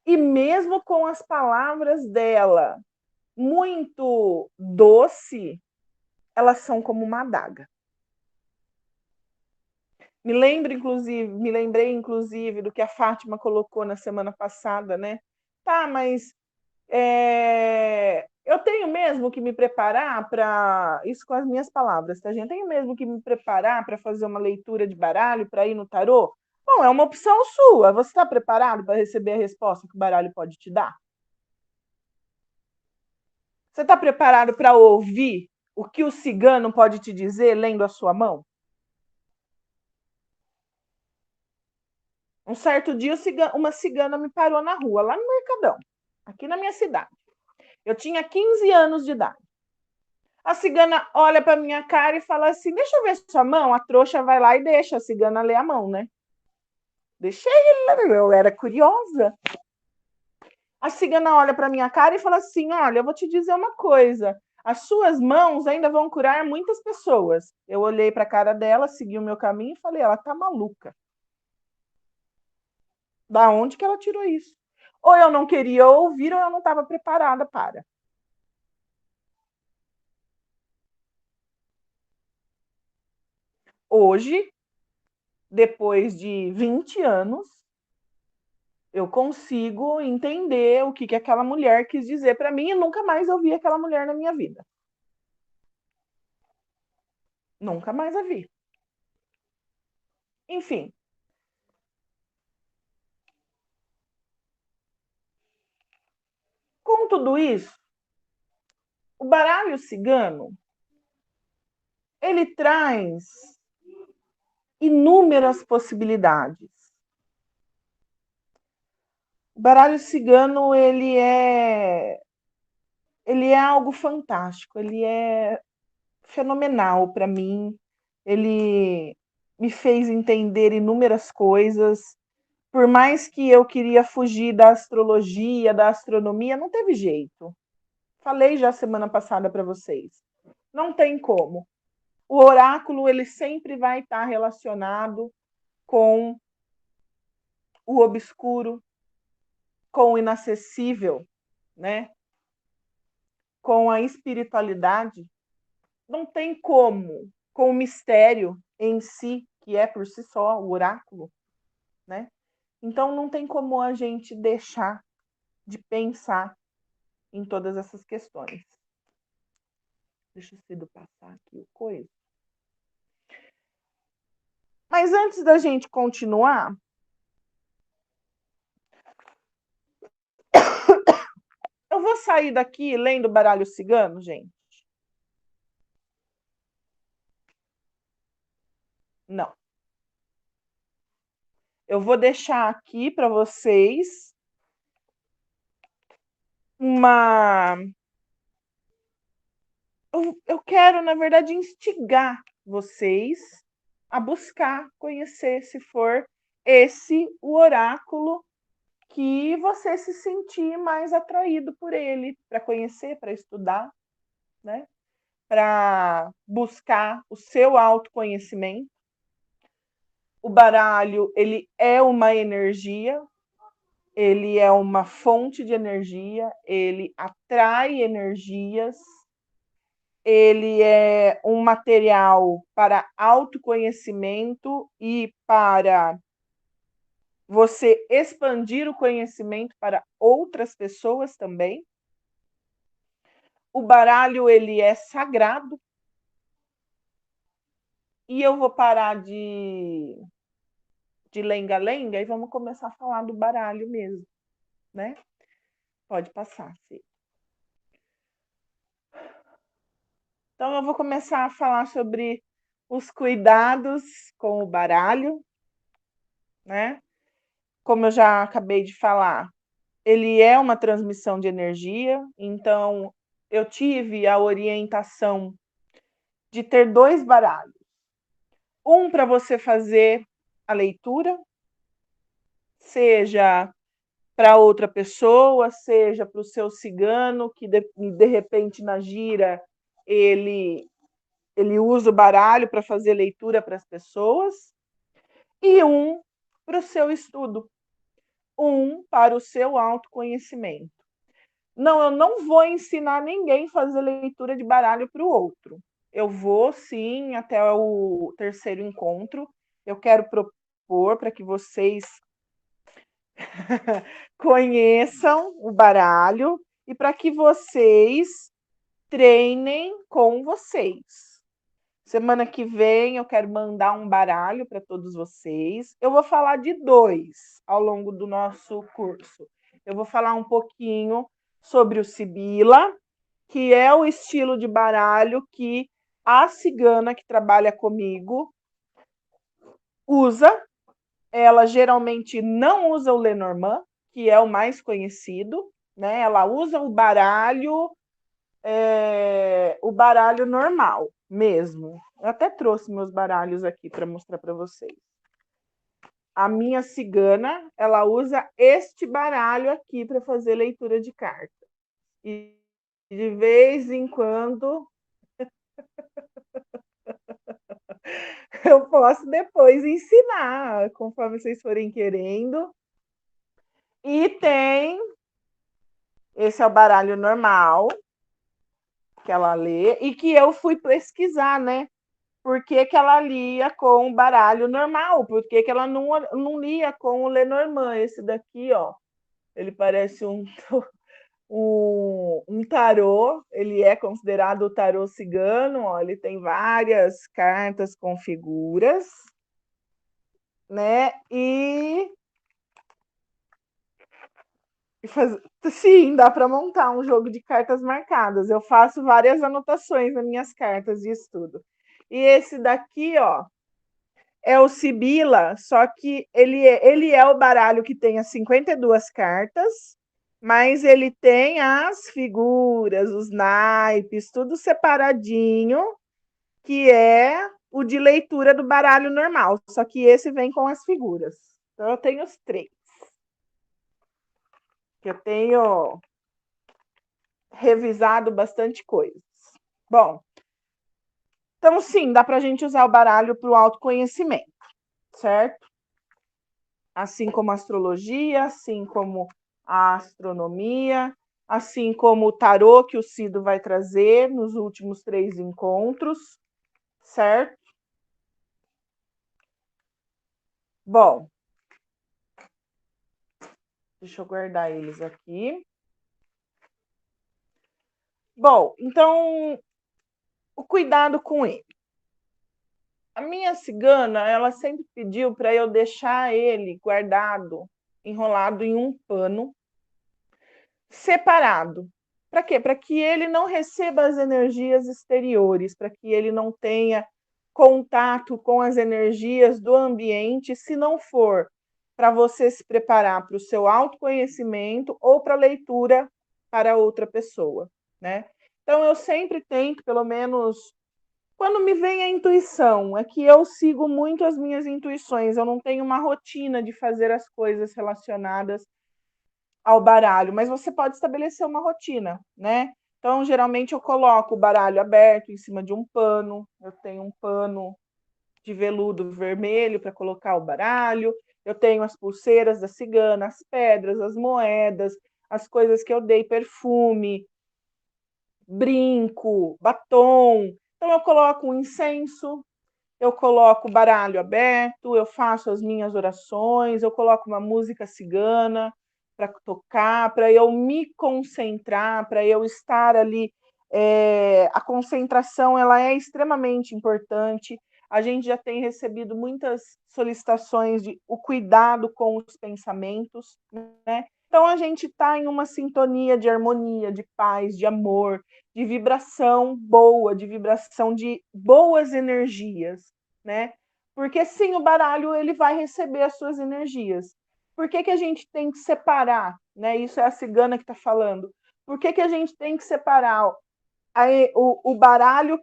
E mesmo com as palavras dela muito doce, elas são como uma adaga. Me lembrei, inclusive, do que a Fátima colocou na semana passada, né? Tá, mas eu tenho mesmo que me preparar para... Isso com as minhas palavras, tá, gente? Eu tenho mesmo que me preparar para fazer uma leitura de baralho, para ir no tarô? Bom, é uma opção sua. Você está preparado para receber a resposta que o baralho pode te dar? Você está preparado para ouvir o que o cigano pode te dizer lendo a sua mão? Um certo dia, uma cigana me parou na rua, lá no Mercadão, aqui na minha cidade. Eu tinha 15 anos de idade. A cigana olha para minha cara e fala assim: deixa eu ver sua mão. A trouxa vai lá e deixa a cigana ler a mão, né? Deixei, eu era curiosa. A cigana olha para minha cara e fala assim: olha, eu vou te dizer uma coisa. As suas mãos ainda vão curar muitas pessoas. Eu olhei para a cara dela, segui o meu caminho e falei: ela tá maluca. Da onde que ela tirou isso? Ou eu não queria ouvir, ou eu não estava preparada para. Hoje, depois de 20 anos, eu consigo entender o que aquela mulher quis dizer para mim e nunca mais eu vi aquela mulher na minha vida. Nunca mais a vi. Enfim. Com tudo isso, o baralho cigano, ele traz inúmeras possibilidades. O baralho cigano, ele é algo fantástico, ele é fenomenal para mim. Ele me fez entender inúmeras coisas. Por mais que eu queria fugir da astrologia, da astronomia, não teve jeito. Falei já semana passada para vocês. Não tem como. O oráculo, ele sempre vai estar relacionado com o obscuro, com o inacessível, né? Com a espiritualidade. Não tem como, com o mistério em si, que é por si só o oráculo, né? Então não tem como a gente deixar de pensar em todas essas questões. Deixa eu cedo passar aqui o coisa. Mas antes da gente continuar, eu vou sair daqui lendo baralho cigano, gente. Não. Eu vou deixar aqui para vocês uma. Eu quero, na verdade, instigar vocês a buscar conhecer, se for esse o oráculo que você se sentir mais atraído por ele, para conhecer, para estudar, né? Para buscar o seu autoconhecimento. O baralho, ele é uma energia, ele é uma fonte de energia, ele atrai energias, ele é um material para autoconhecimento e para você expandir o conhecimento para outras pessoas também. O baralho, ele é sagrado. E eu vou parar de lenga-lenga e vamos começar a falar do baralho mesmo, né? Pode passar, sim. Então, eu vou começar a falar sobre os cuidados com o baralho, né? Como eu já acabei de falar, ele é uma transmissão de energia, então eu tive a orientação de ter 2 baralhos. Um para você fazer a leitura, seja para outra pessoa, seja para o seu cigano, que de repente na gira ele usa o baralho para fazer leitura para as pessoas, e um para o seu estudo, um para o seu autoconhecimento. Não, eu não vou ensinar ninguém a fazer leitura de baralho para o outro. Eu vou, sim, até o 3º encontro. Eu quero propor para que vocês conheçam o baralho e para que vocês treinem com vocês. Semana que vem eu quero mandar um baralho para todos vocês. Eu vou falar de 2 ao longo do nosso curso. Eu vou falar um pouquinho sobre o Sibila, que é o estilo de baralho que a cigana que trabalha comigo usa. Ela geralmente não usa o Lenormand, que é o mais conhecido, né? Ela usa o baralho normal mesmo. Eu até trouxe meus baralhos aqui para mostrar para vocês. A minha cigana, ela usa este baralho aqui para fazer leitura de cartas. E de vez em quando eu posso depois ensinar, conforme vocês forem querendo. E tem, esse é o baralho normal, que ela lê, e que eu fui pesquisar, né? por que que ela lia com o baralho normal, por que que ela não lia com o Lenormand. Esse daqui, ó, ele parece um tarô, ele é considerado o tarô cigano, ó, ele tem várias cartas com figuras, né? Sim, dá para montar um jogo de cartas marcadas. Eu faço várias anotações nas minhas cartas de estudo. E esse daqui, ó, é o Sibila, só que ele é o baralho que tem as 52 cartas, mas ele tem as figuras, os naipes, tudo separadinho, que é o de leitura do baralho normal. Só que esse vem com as figuras. Então eu tenho os 3. Eu tenho revisado bastante coisas. Bom, então sim, dá para a gente usar o baralho para o autoconhecimento, certo? Assim como a astrologia, assim como a astronomia, assim como o tarô que o Cido vai trazer nos últimos 3 encontros, certo? Bom, deixa eu guardar eles aqui. Bom, então, o cuidado com ele. A minha cigana, ela sempre pediu para eu deixar ele guardado, enrolado em um pano, separado. Para quê? Para que ele não receba as energias exteriores, para que ele não tenha contato com as energias do ambiente, se não for para você se preparar para o seu autoconhecimento ou para leitura para outra pessoa, né? Então eu sempre tento, pelo menos quando me vem a intuição, é que eu sigo muito as minhas intuições, eu não tenho uma rotina de fazer as coisas relacionadas ao baralho, mas você pode estabelecer uma rotina, né? Então, geralmente eu coloco o baralho aberto em cima de um pano, eu tenho um pano de veludo vermelho para colocar o baralho, eu tenho as pulseiras da cigana, as pedras, as moedas, as coisas que eu dei, perfume, brinco, batom. Então eu coloco um incenso, eu coloco o baralho aberto, eu faço as minhas orações, eu coloco uma música cigana para tocar, para eu me concentrar, para eu estar ali. A concentração ela é extremamente importante. A gente já tem recebido muitas solicitações de o cuidado com os pensamentos, né? Então a gente está em uma sintonia de harmonia, de paz, de amor, de vibração boa, de vibração de boas energias, né? Porque sim, o baralho ele vai receber as suas energias. Por que que a gente tem que separar, né? Isso é a cigana que está falando. Por que que a gente tem que separar o baralho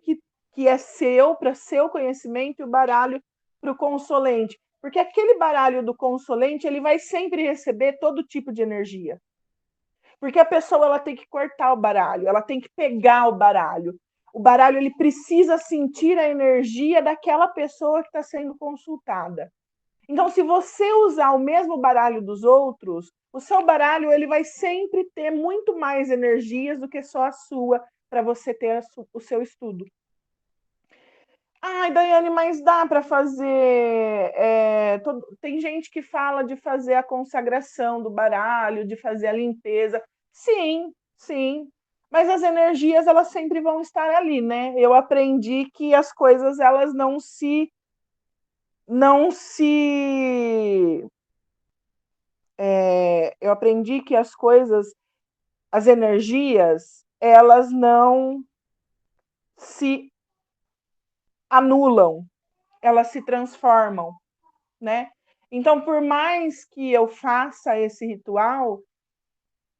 que é seu, para seu conhecimento, e o baralho para o consolente? Porque aquele baralho do consolente, ele vai sempre receber todo tipo de energia. Porque a pessoa ela tem que cortar o baralho, ela tem que pegar o baralho. O baralho ele precisa sentir a energia daquela pessoa que está sendo consultada. Então, se você usar o mesmo baralho dos outros, o seu baralho ele vai sempre ter muito mais energias do que só a sua para você ter o seu estudo. Ai, Daiane, mas dá para fazer. Tem gente que fala de fazer a consagração do baralho, de fazer a limpeza. Sim, sim. Mas as energias elas sempre vão estar ali, né? Eu aprendi que as coisas elas eu aprendi que as energias, elas não se anulam, elas se transformam, né? Então, por mais que eu faça esse ritual,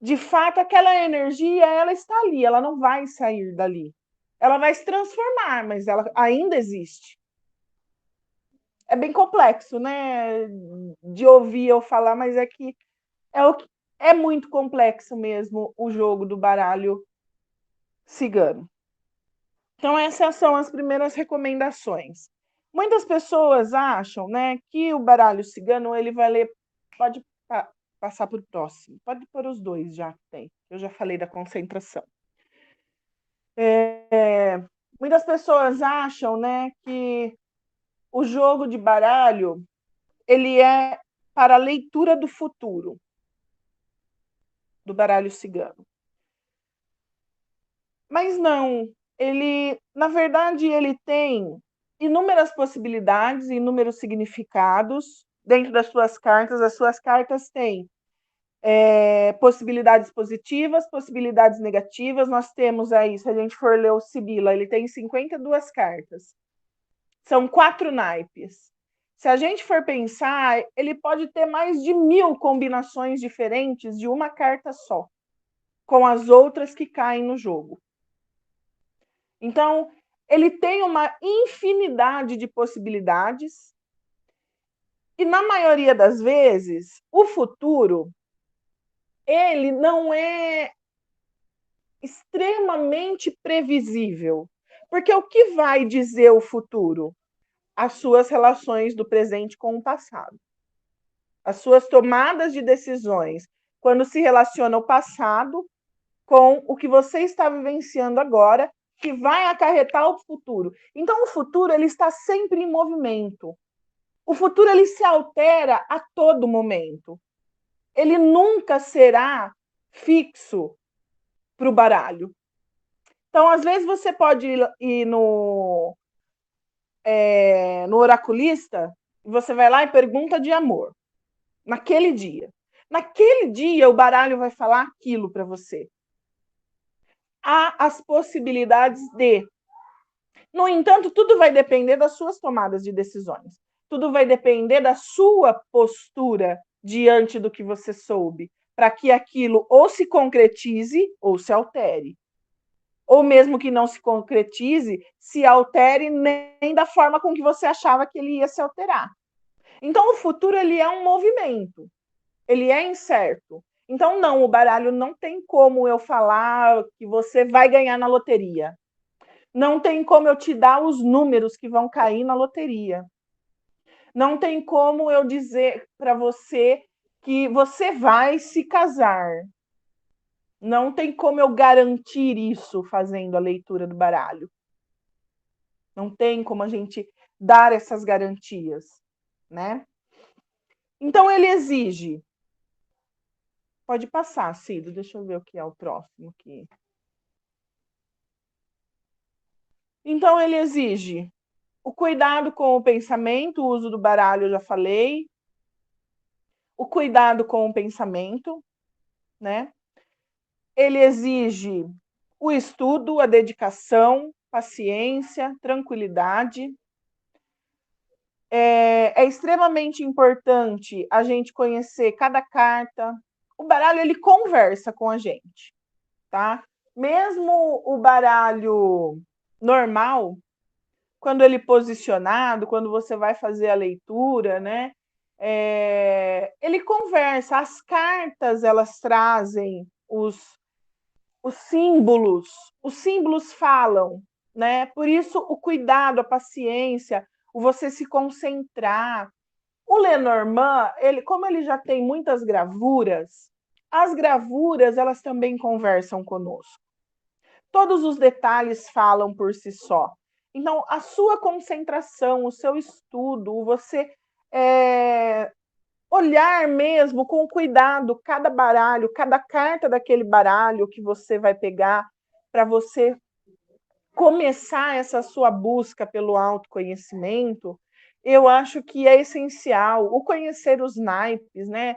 de fato, aquela energia, ela está ali, ela não vai sair dali. Ela vai se transformar, mas ela ainda existe. É bem complexo, né? De ouvir eu falar, mas é que é muito complexo mesmo o jogo do baralho cigano. Então, essas são as primeiras recomendações. Muitas pessoas acham, né, que o baralho cigano ele vai ler. Pode passar para o próximo. Pode pôr os dois já que tem. Eu já falei da concentração. muitas pessoas acham, né, que o jogo de baralho ele é para a leitura do futuro, do baralho cigano. Mas não, ele, na verdade, ele tem inúmeras possibilidades, inúmeros significados dentro das suas cartas. As suas cartas têm possibilidades positivas, possibilidades negativas. Nós temos aí, se a gente for ler o Sibila, ele tem 52 cartas. São 4 naipes. Se a gente for pensar, ele pode ter mais de 1000 combinações diferentes de uma carta só, com as outras que caem no jogo. Então, ele tem uma infinidade de possibilidades e, na maioria das vezes, o futuro, ele não é extremamente previsível. Porque o que vai dizer o futuro? As suas relações do presente com o passado. As suas tomadas de decisões, quando se relaciona o passado com o que você está vivenciando agora, que vai acarretar o futuro. Então, o futuro ele está sempre em movimento. O futuro ele se altera a todo momento. Ele nunca será fixo para o baralho. Então, às vezes, você pode ir no oraculista e você vai lá e pergunta de amor. Naquele dia. Naquele dia, o baralho vai falar aquilo para você. Há as possibilidades de. No entanto, tudo vai depender das suas tomadas de decisões. Tudo vai depender da sua postura diante do que você soube, para que aquilo ou se concretize ou se altere. Ou mesmo que não se concretize, se altere nem da forma com que você achava que ele ia se alterar. Então, o futuro ele é um movimento, ele é incerto. Então, não, o baralho não tem como eu falar que você vai ganhar na loteria. Não tem como eu te dar os números que vão cair na loteria. Não tem como eu dizer para você que você vai se casar. Não tem como eu garantir isso fazendo a leitura do baralho. Não tem como a gente dar essas garantias, né? Então ele exige. Pode passar, Cido. Deixa eu ver o que é o próximo aqui. Então ele exige o cuidado com o pensamento, o uso do baralho eu já falei. O cuidado com o pensamento, né? Ele exige o estudo, a dedicação, paciência, tranquilidade. É extremamente importante a gente conhecer cada carta. O baralho, ele conversa com a gente, tá? Mesmo o baralho normal, quando ele posicionado, quando você vai fazer a leitura, né? Ele conversa. As cartas, elas trazem os símbolos falam, né? Por isso o cuidado, a paciência, o você se concentrar. O Lenormand, como ele já tem muitas gravuras, as gravuras elas também conversam conosco. Todos os detalhes falam por si só. Então, a sua concentração, o seu estudo, você olhar mesmo com cuidado cada baralho, cada carta daquele baralho que você vai pegar para você começar essa sua busca pelo autoconhecimento, eu acho que é essencial. O conhecer os naipes, né?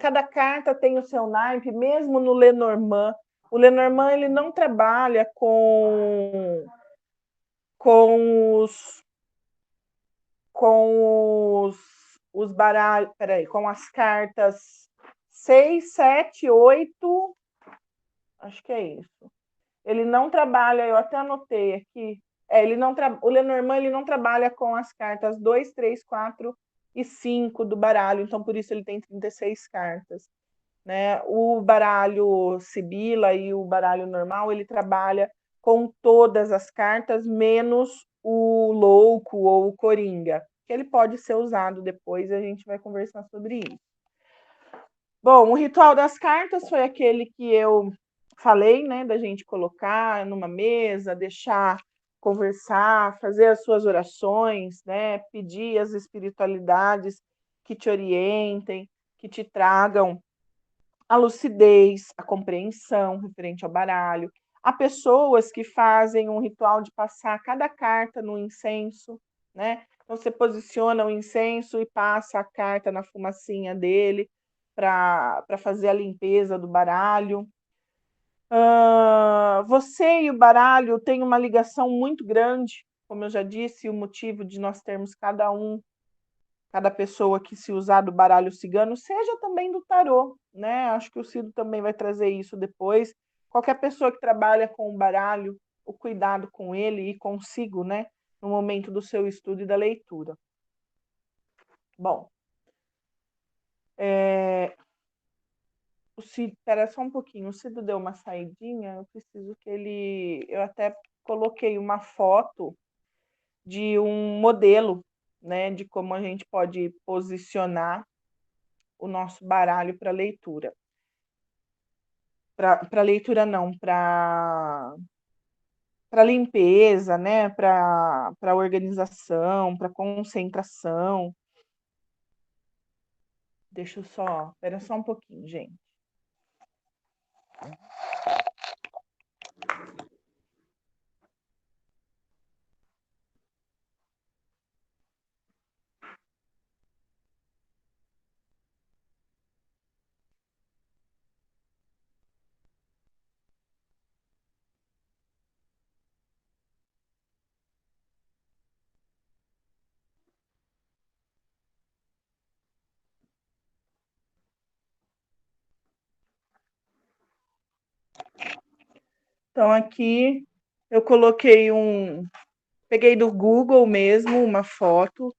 Cada carta tem o seu naipe, mesmo no Lenormand. O Lenormand ele não trabalha com os baralhos, com as cartas 6, 7, 8, acho que é isso. Ele não trabalha, eu até anotei aqui, o Lenormand ele não trabalha com as cartas 2, 3, 4 e 5 do baralho, então por isso ele tem 36 cartas. Né? O baralho Sibila e o baralho normal, ele trabalha com todas as cartas, menos o louco ou o coringa, que ele pode ser usado depois e a gente vai conversar sobre isso. Bom, o ritual das cartas foi aquele que eu falei, né, da gente colocar numa mesa, deixar conversar, fazer as suas orações, né? Pedir às espiritualidades que te orientem, que te tragam a lucidez, a compreensão referente ao baralho. Há pessoas que fazem um ritual de passar cada carta no incenso, né? Então você posiciona o incenso e passa a carta na fumacinha dele para fazer a limpeza do baralho. Você e o baralho têm uma ligação muito grande, como eu já disse, o motivo de nós termos cada pessoa que se usar do baralho cigano, seja também do tarô, né? Acho que o Cido também vai trazer isso depois. Qualquer pessoa que trabalha com o baralho, o cuidado com ele e consigo, né? No momento do seu estudo e da leitura. Bom, o Cido, espera só um pouquinho, o Cido deu uma saidinha, eu preciso que ele... Eu até coloquei uma foto de um modelo, né? De como a gente pode posicionar o nosso baralho para leitura. Para leitura não, para limpeza, né? Para organização, para concentração. Deixa eu só, espera só um pouquinho, gente. Então, aqui eu coloquei peguei do Google mesmo uma foto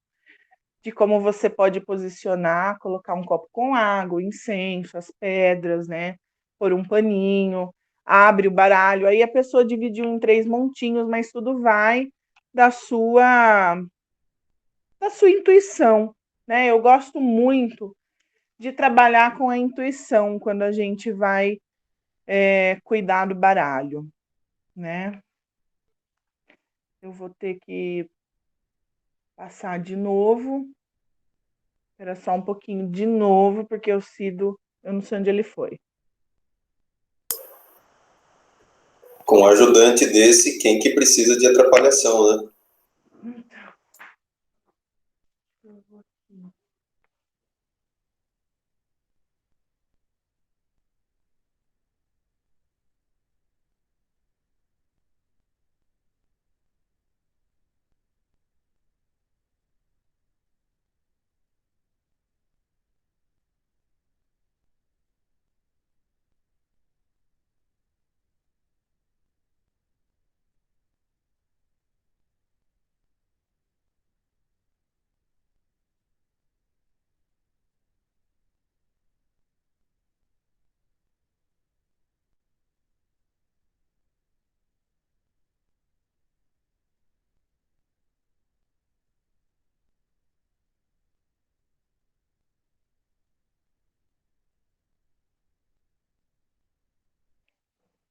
de como você pode posicionar, colocar um copo com água, incenso, as pedras, né? Pôr um paninho, abre o baralho. Aí a pessoa dividiu em 3 montinhos, mas tudo vai da sua intuição, né? Eu gosto muito de trabalhar com a intuição quando a gente vai cuidar do baralho, né? Eu vou ter que passar de novo. Espera só um pouquinho de novo, porque o Cido, eu não sei onde ele foi. Com um ajudante desse, quem que precisa de atrapalhação, né?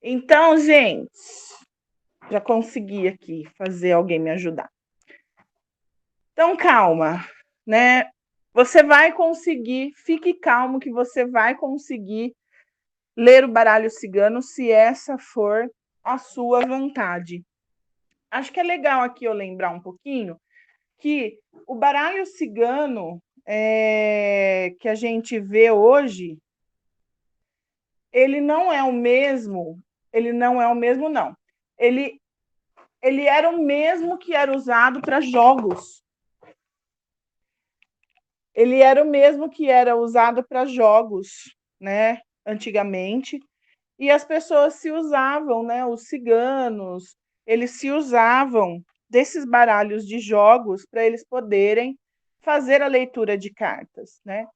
Então, gente, já consegui aqui fazer alguém me ajudar. Então, calma, né? Você vai conseguir, fique calmo que você vai conseguir ler o baralho cigano se essa for a sua vontade. Acho que é legal aqui eu lembrar um pouquinho que o baralho cigano que a gente vê hoje, ele não é o mesmo, não. Ele era o mesmo que era usado para jogos. Ele era o mesmo que era usado para jogos, né, antigamente. E as pessoas se usavam, né, os ciganos, eles se usavam desses baralhos de jogos para eles poderem fazer a leitura de cartas, né?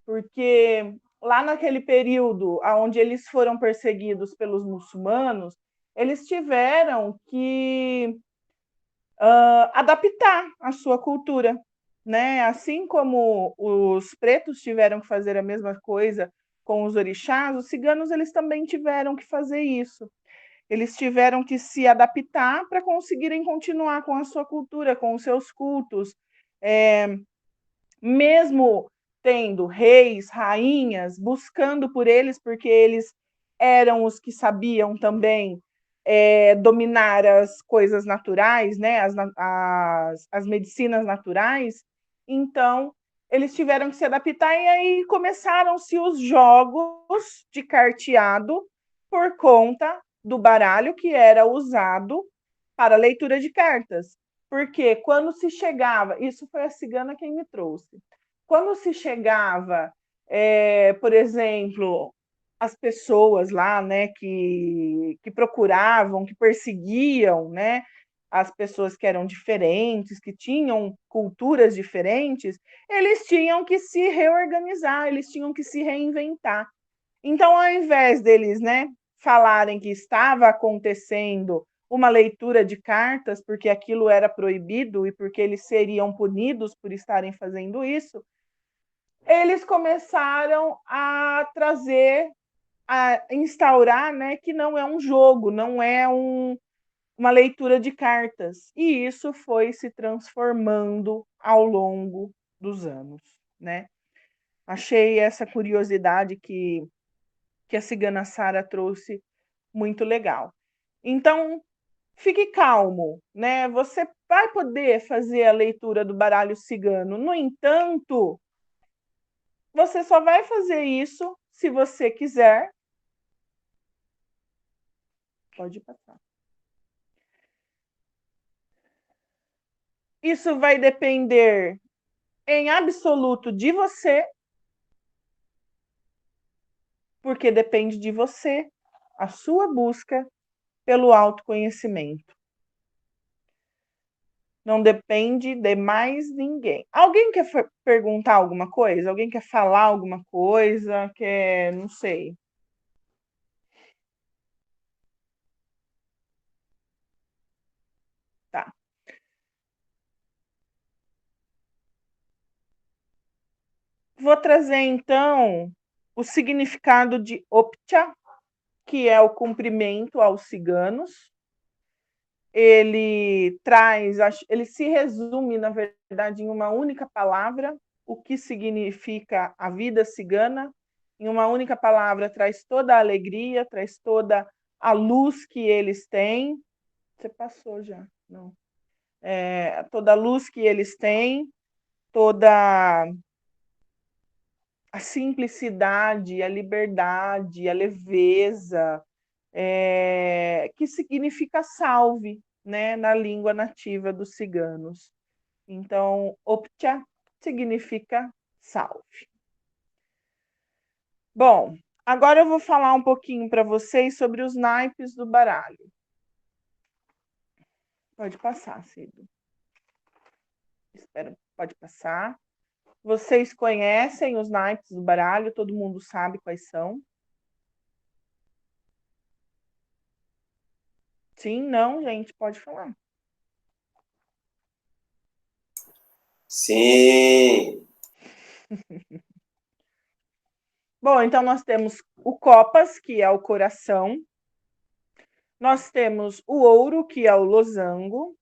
Porque lá naquele período onde eles foram perseguidos pelos muçulmanos, eles tiveram que adaptar a sua cultura, né? Assim como os pretos tiveram que fazer a mesma coisa com os orixás, os ciganos eles também tiveram que fazer isso. Eles tiveram que se adaptar para conseguirem continuar com a sua cultura, com os seus cultos. Mesmo tendo reis, rainhas, buscando por eles, porque eles eram os que sabiam também dominar as coisas naturais, né? As medicinas naturais. Então, eles tiveram que se adaptar e aí começaram-se os jogos de carteado por conta do baralho que era usado para leitura de cartas. Porque quando se chegava, isso foi a cigana quem me trouxe, quando se chegava, por exemplo, as pessoas lá, né, que procuravam, que perseguiam, né, as pessoas que eram diferentes, que tinham culturas diferentes, eles tinham que se reorganizar, eles tinham que se reinventar. Então, ao invés deles, né, falarem que estava acontecendo uma leitura de cartas, porque aquilo era proibido e porque eles seriam punidos por estarem fazendo isso, eles começaram a trazer, a instaurar, né, que não é um jogo, não é uma leitura de cartas. E isso foi se transformando ao longo dos anos, né? Achei essa curiosidade que a cigana Sara trouxe muito legal. Então, fique calmo, né? Você vai poder fazer a leitura do baralho cigano. No entanto, você só vai fazer isso se você quiser. Pode passar. Isso vai depender em absoluto de você, porque depende de você, a sua busca pelo autoconhecimento. Não depende de mais ninguém. Alguém quer perguntar alguma coisa? Alguém quer falar alguma coisa? Quer, não sei. Tá. Vou trazer, então, o significado de Optcha, que é o cumprimento aos ciganos. Ele traz, ele se resume, na verdade, em uma única palavra, o que significa a vida cigana. Em uma única palavra, traz toda a alegria, traz toda a luz que eles têm. Você passou já, não. Toda a luz que eles têm, toda a simplicidade, a liberdade, a leveza, que significa salve, né, na língua nativa dos ciganos. Então, Optcha significa salve. Bom, agora eu vou falar um pouquinho para vocês sobre os naipes do baralho. Pode passar, Cido. Espera, pode passar. Vocês conhecem os naipes do baralho? Todo mundo sabe quais são? Sim, não, gente, pode falar. Sim. Bom, então nós temos o copas, que é o coração. Nós temos o ouro, que é o losango.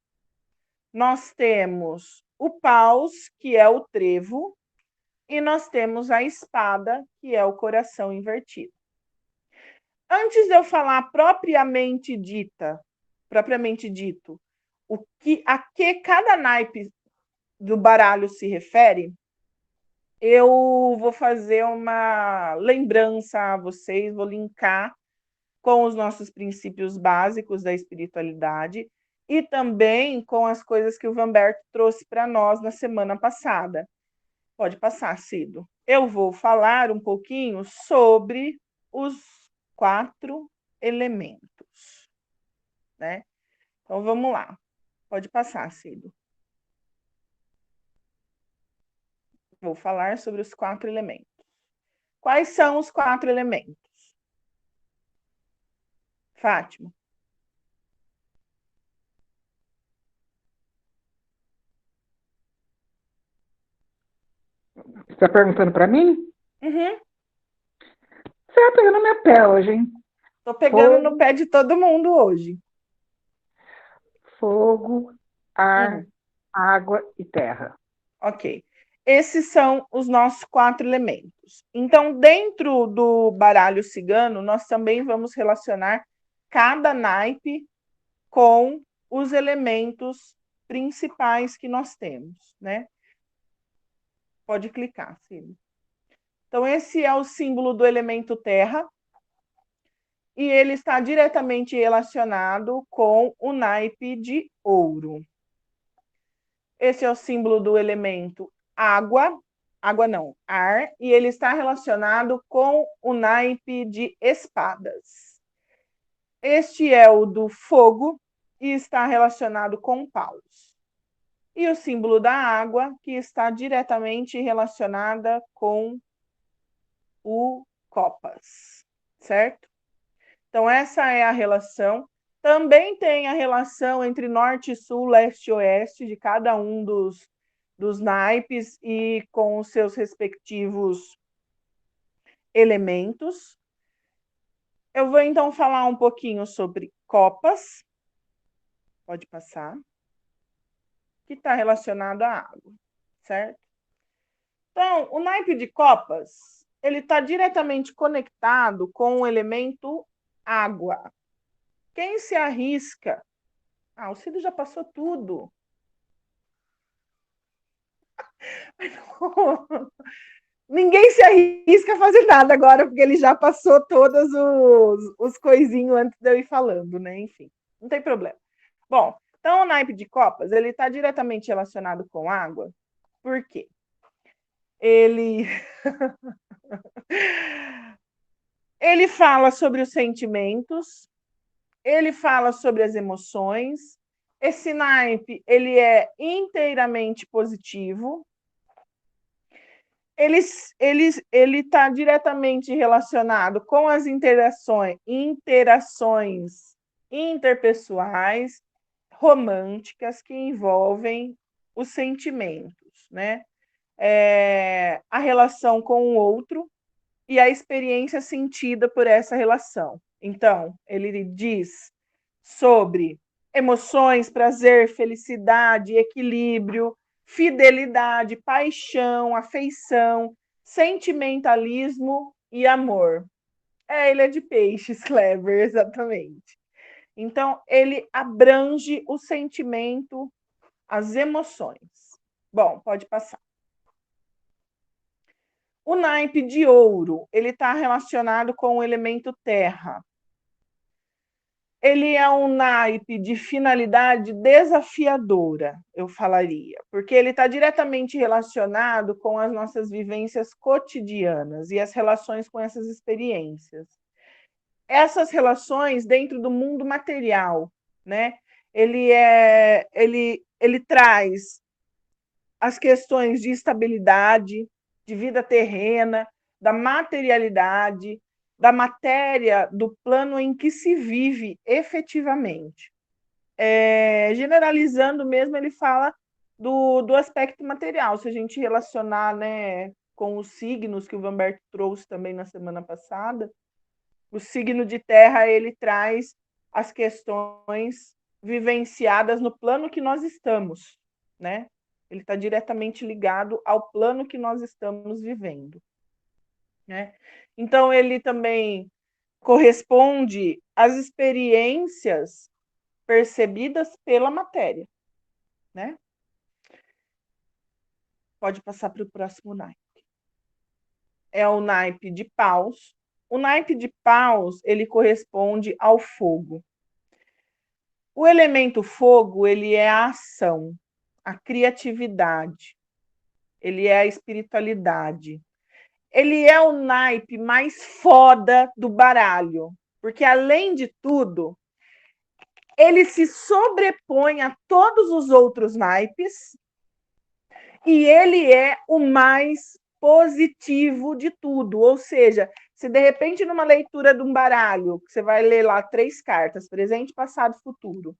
Nós temos o paus, que é o trevo. E nós temos a espada, que é o coração invertido. Antes de eu falar propriamente dito, a que cada naipe do baralho se refere, eu vou fazer uma lembrança a vocês, vou linkar com os nossos princípios básicos da espiritualidade e também com as coisas que o Vanberto trouxe para nós na semana passada. Pode passar, Cido. Eu vou falar um pouquinho sobre os 4 elementos, né? Então vamos lá. Pode passar, Cido. Vou falar sobre os 4 elementos. Quais são os 4 elementos? Fátima. Você está perguntando para mim? Uhum. Você está pegando minha pé hoje, hein? Tô pegando Fogo. no pé de todo mundo hoje. Fogo, ar, Hum, água e terra. ok. Esses são os nossos 4 elementos. Então, dentro do baralho cigano, nós também vamos relacionar cada naipe com os elementos principais que nós temos, né? Pode clicar, Cílio. Então, esse é o símbolo do elemento terra, e ele está diretamente relacionado com o naipe de ouro. Esse é o símbolo do elemento água, água não, ar, e ele está relacionado com o naipe de espadas. Este é o do fogo e está relacionado com paus. E o símbolo da água, que está diretamente relacionada com o copas, certo? Então, essa é a relação. Também tem a relação entre norte, sul, leste e oeste de cada um dos naipes e com os seus respectivos elementos. Eu vou, então, falar um pouquinho sobre copas. Pode passar. Que está relacionado à água, certo? Então, o naipe de copas, ele está diretamente conectado com o elemento água. Quem se arrisca? Ah, o Cid já passou tudo. Ninguém se arrisca a fazer nada agora, porque ele já passou todos os coisinhos antes de eu ir falando, né? Enfim, não tem problema. Bom, então o naipe de copas, ele está diretamente relacionado com água. Por quê? Ele fala sobre os sentimentos, ele fala sobre as emoções. Esse naipe, ele é inteiramente positivo. Ele está diretamente relacionado com as interações interpessoais, românticas, que envolvem os sentimentos, né? A relação com o outro e a experiência sentida por essa relação. Então, ele diz sobre emoções, prazer, felicidade, equilíbrio, fidelidade, paixão, afeição, sentimentalismo e amor. Ele é de peixes, Clever, exatamente. Então, ele abrange o sentimento, as emoções. Bom, pode passar. O naipe de ouro, ele está relacionado com o elemento terra. Ele é um naipe de finalidade desafiadora, eu falaria, porque ele está diretamente relacionado com as nossas vivências cotidianas e as relações com essas experiências. Essas relações dentro do mundo material, né? Ele traz as questões de estabilidade, de vida terrena, da materialidade, da matéria, do plano em que se vive efetivamente. Generalizando mesmo, ele fala do aspecto material. Se a gente relacionar, né, com os signos que o Vanberto trouxe também na semana passada, o signo de terra, ele traz as questões vivenciadas no plano que nós estamos, né? Ele está diretamente ligado ao plano que nós estamos vivendo, né? Então, ele também corresponde às experiências percebidas pela matéria, né? Pode passar para o próximo naipe. É o naipe de paus. O naipe de paus, ele corresponde ao fogo. O elemento fogo, ele é a ação, a criatividade, ele é a espiritualidade. Ele é o naipe mais foda do baralho, porque, além de tudo, ele se sobrepõe a todos os outros naipes e ele é o mais positivo de tudo. Ou seja, se de repente numa leitura de um baralho, você vai ler lá 3 cartas, presente, passado, futuro,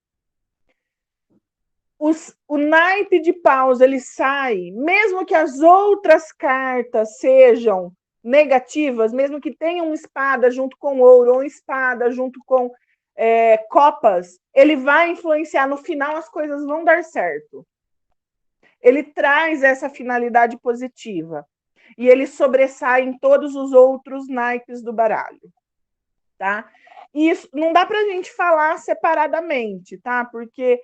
o naipe de paus, ele sai, mesmo que as outras cartas sejam negativas, mesmo que tenha uma espada junto com ouro, ou uma espada junto com copas, ele vai influenciar. No final, as coisas vão dar certo. Ele traz essa finalidade positiva. E ele sobressai em todos os outros naipes do baralho. Tá? E isso não dá para a gente falar separadamente, tá? Porque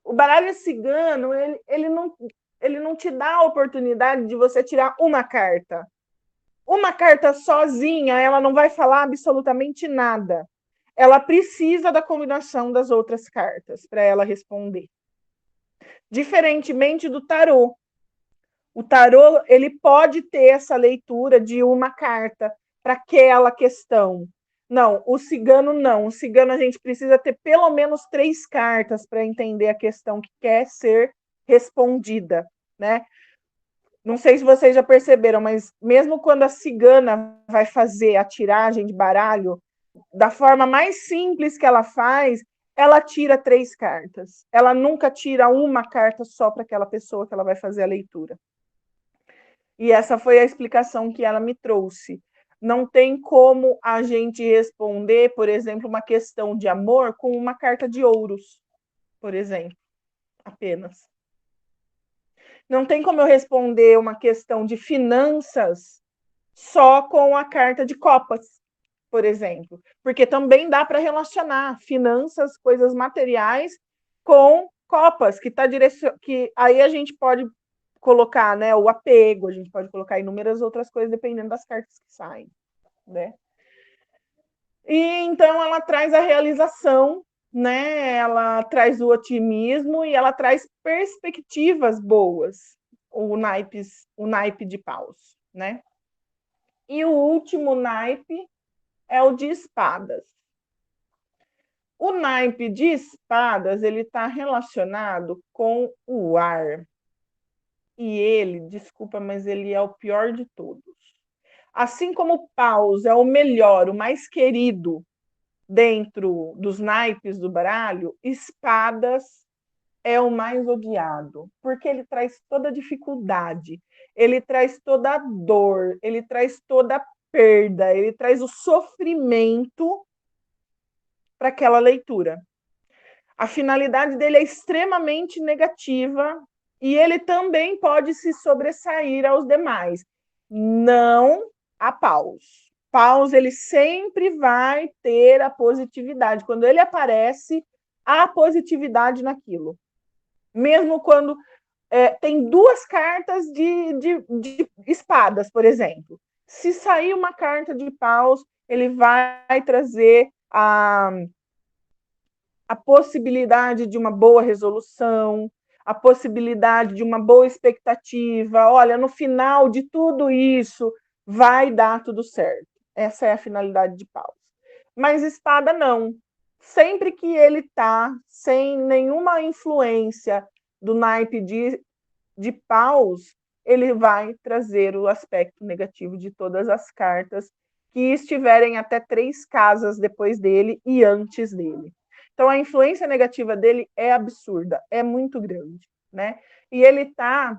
o baralho cigano, ele não te dá a oportunidade de você tirar uma carta. Uma carta sozinha, ela não vai falar absolutamente nada. Ela precisa da combinação das outras cartas para ela responder. Diferentemente do tarô. O tarô, ele pode ter essa leitura de uma carta para aquela questão. Não, o cigano não. O cigano a gente precisa ter pelo menos 3 cartas para entender a questão que quer ser respondida, né? Não sei se vocês já perceberam, mas mesmo quando a cigana vai fazer a tiragem de baralho, da forma mais simples que ela faz, ela tira 3 cartas. Ela nunca tira uma carta só para aquela pessoa que ela vai fazer a leitura. E essa foi a explicação que ela me trouxe. Não tem como a gente responder, por exemplo, uma questão de amor com uma carta de ouros, por exemplo, apenas. Não tem como eu responder uma questão de finanças só com a carta de copas, por exemplo, porque também dá para relacionar finanças, coisas materiais, com copas, que aí a gente pode colocar, né, o apego, a gente pode colocar inúmeras outras coisas dependendo das cartas que saem, né? E então ela traz a realização, né? Ela traz o otimismo e ela traz perspectivas boas, o naipe de paus, né? E o último naipe é o de espadas. O naipe de espadas, ele está relacionado com o ar. E ele, desculpa, mas ele é o pior de todos. Assim como o paus é o melhor, o mais querido dentro dos naipes do baralho, espadas é o mais odiado, porque ele traz toda a dificuldade, ele traz toda a dor, ele traz toda a perda, ele traz o sofrimento para aquela leitura. A finalidade dele é extremamente negativa e ele também pode se sobressair aos demais. Não a paus. Paus, ele sempre vai ter a positividade. Quando ele aparece, há positividade naquilo. Mesmo quando tem 2 cartas de espadas, por exemplo. Se sair uma carta de paus, ele vai trazer a possibilidade de uma boa resolução, a possibilidade de uma boa expectativa. Olha, no final de tudo isso, vai dar tudo certo. Essa é a finalidade de paus. Mas espada não. Sempre que ele está sem nenhuma influência do naipe de paus, ele vai trazer o aspecto negativo de todas as cartas que estiverem até 3 casas depois dele e antes dele. Então, a influência negativa dele é absurda, é muito grande, né? E ele tá...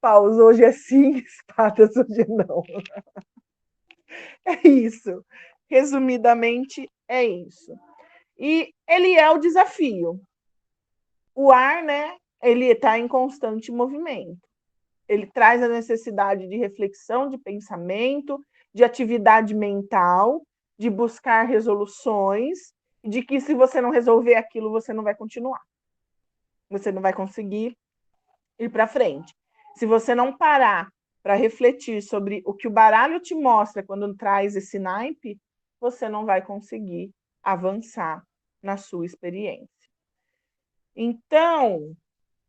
Paus, hoje é sim, espadas, hoje não. É isso. Resumidamente, é isso. E ele é o desafio. O ar, né? Ele está em constante movimento. Ele traz a necessidade de reflexão, de pensamento, de atividade mental, de buscar resoluções, de que se você não resolver aquilo, você não vai continuar. Você não vai conseguir ir para frente. Se você não parar para refletir sobre o que o baralho te mostra quando traz esse naipe, você não vai conseguir avançar na sua experiência. Então,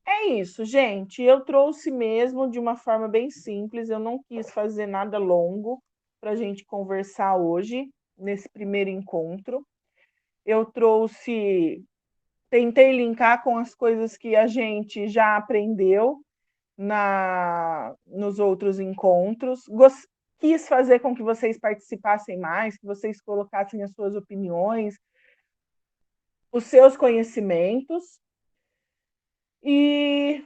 é isso, gente. Eu trouxe mesmo de uma forma bem simples, eu não quis fazer nada longo para a gente conversar hoje, nesse primeiro encontro. Eu tentei linkar com as coisas que a gente já aprendeu nos outros encontros. Quis fazer com que vocês participassem mais, que vocês colocassem as suas opiniões, os seus conhecimentos. E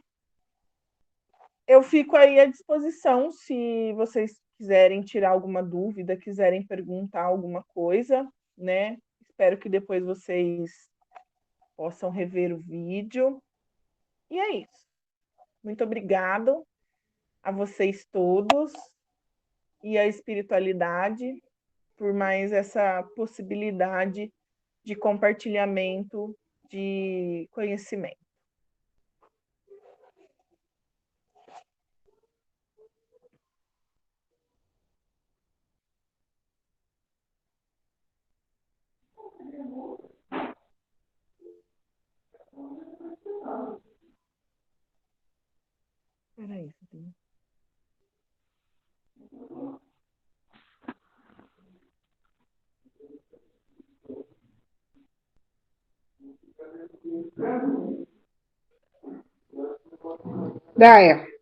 eu fico aí à disposição se vocês quiserem tirar alguma dúvida, quiserem perguntar alguma coisa, né? Espero que depois vocês possam rever o vídeo. E é isso. Muito obrigado a vocês todos e à espiritualidade por mais essa possibilidade de compartilhamento de conhecimento. Peraí, Sabine. Daia.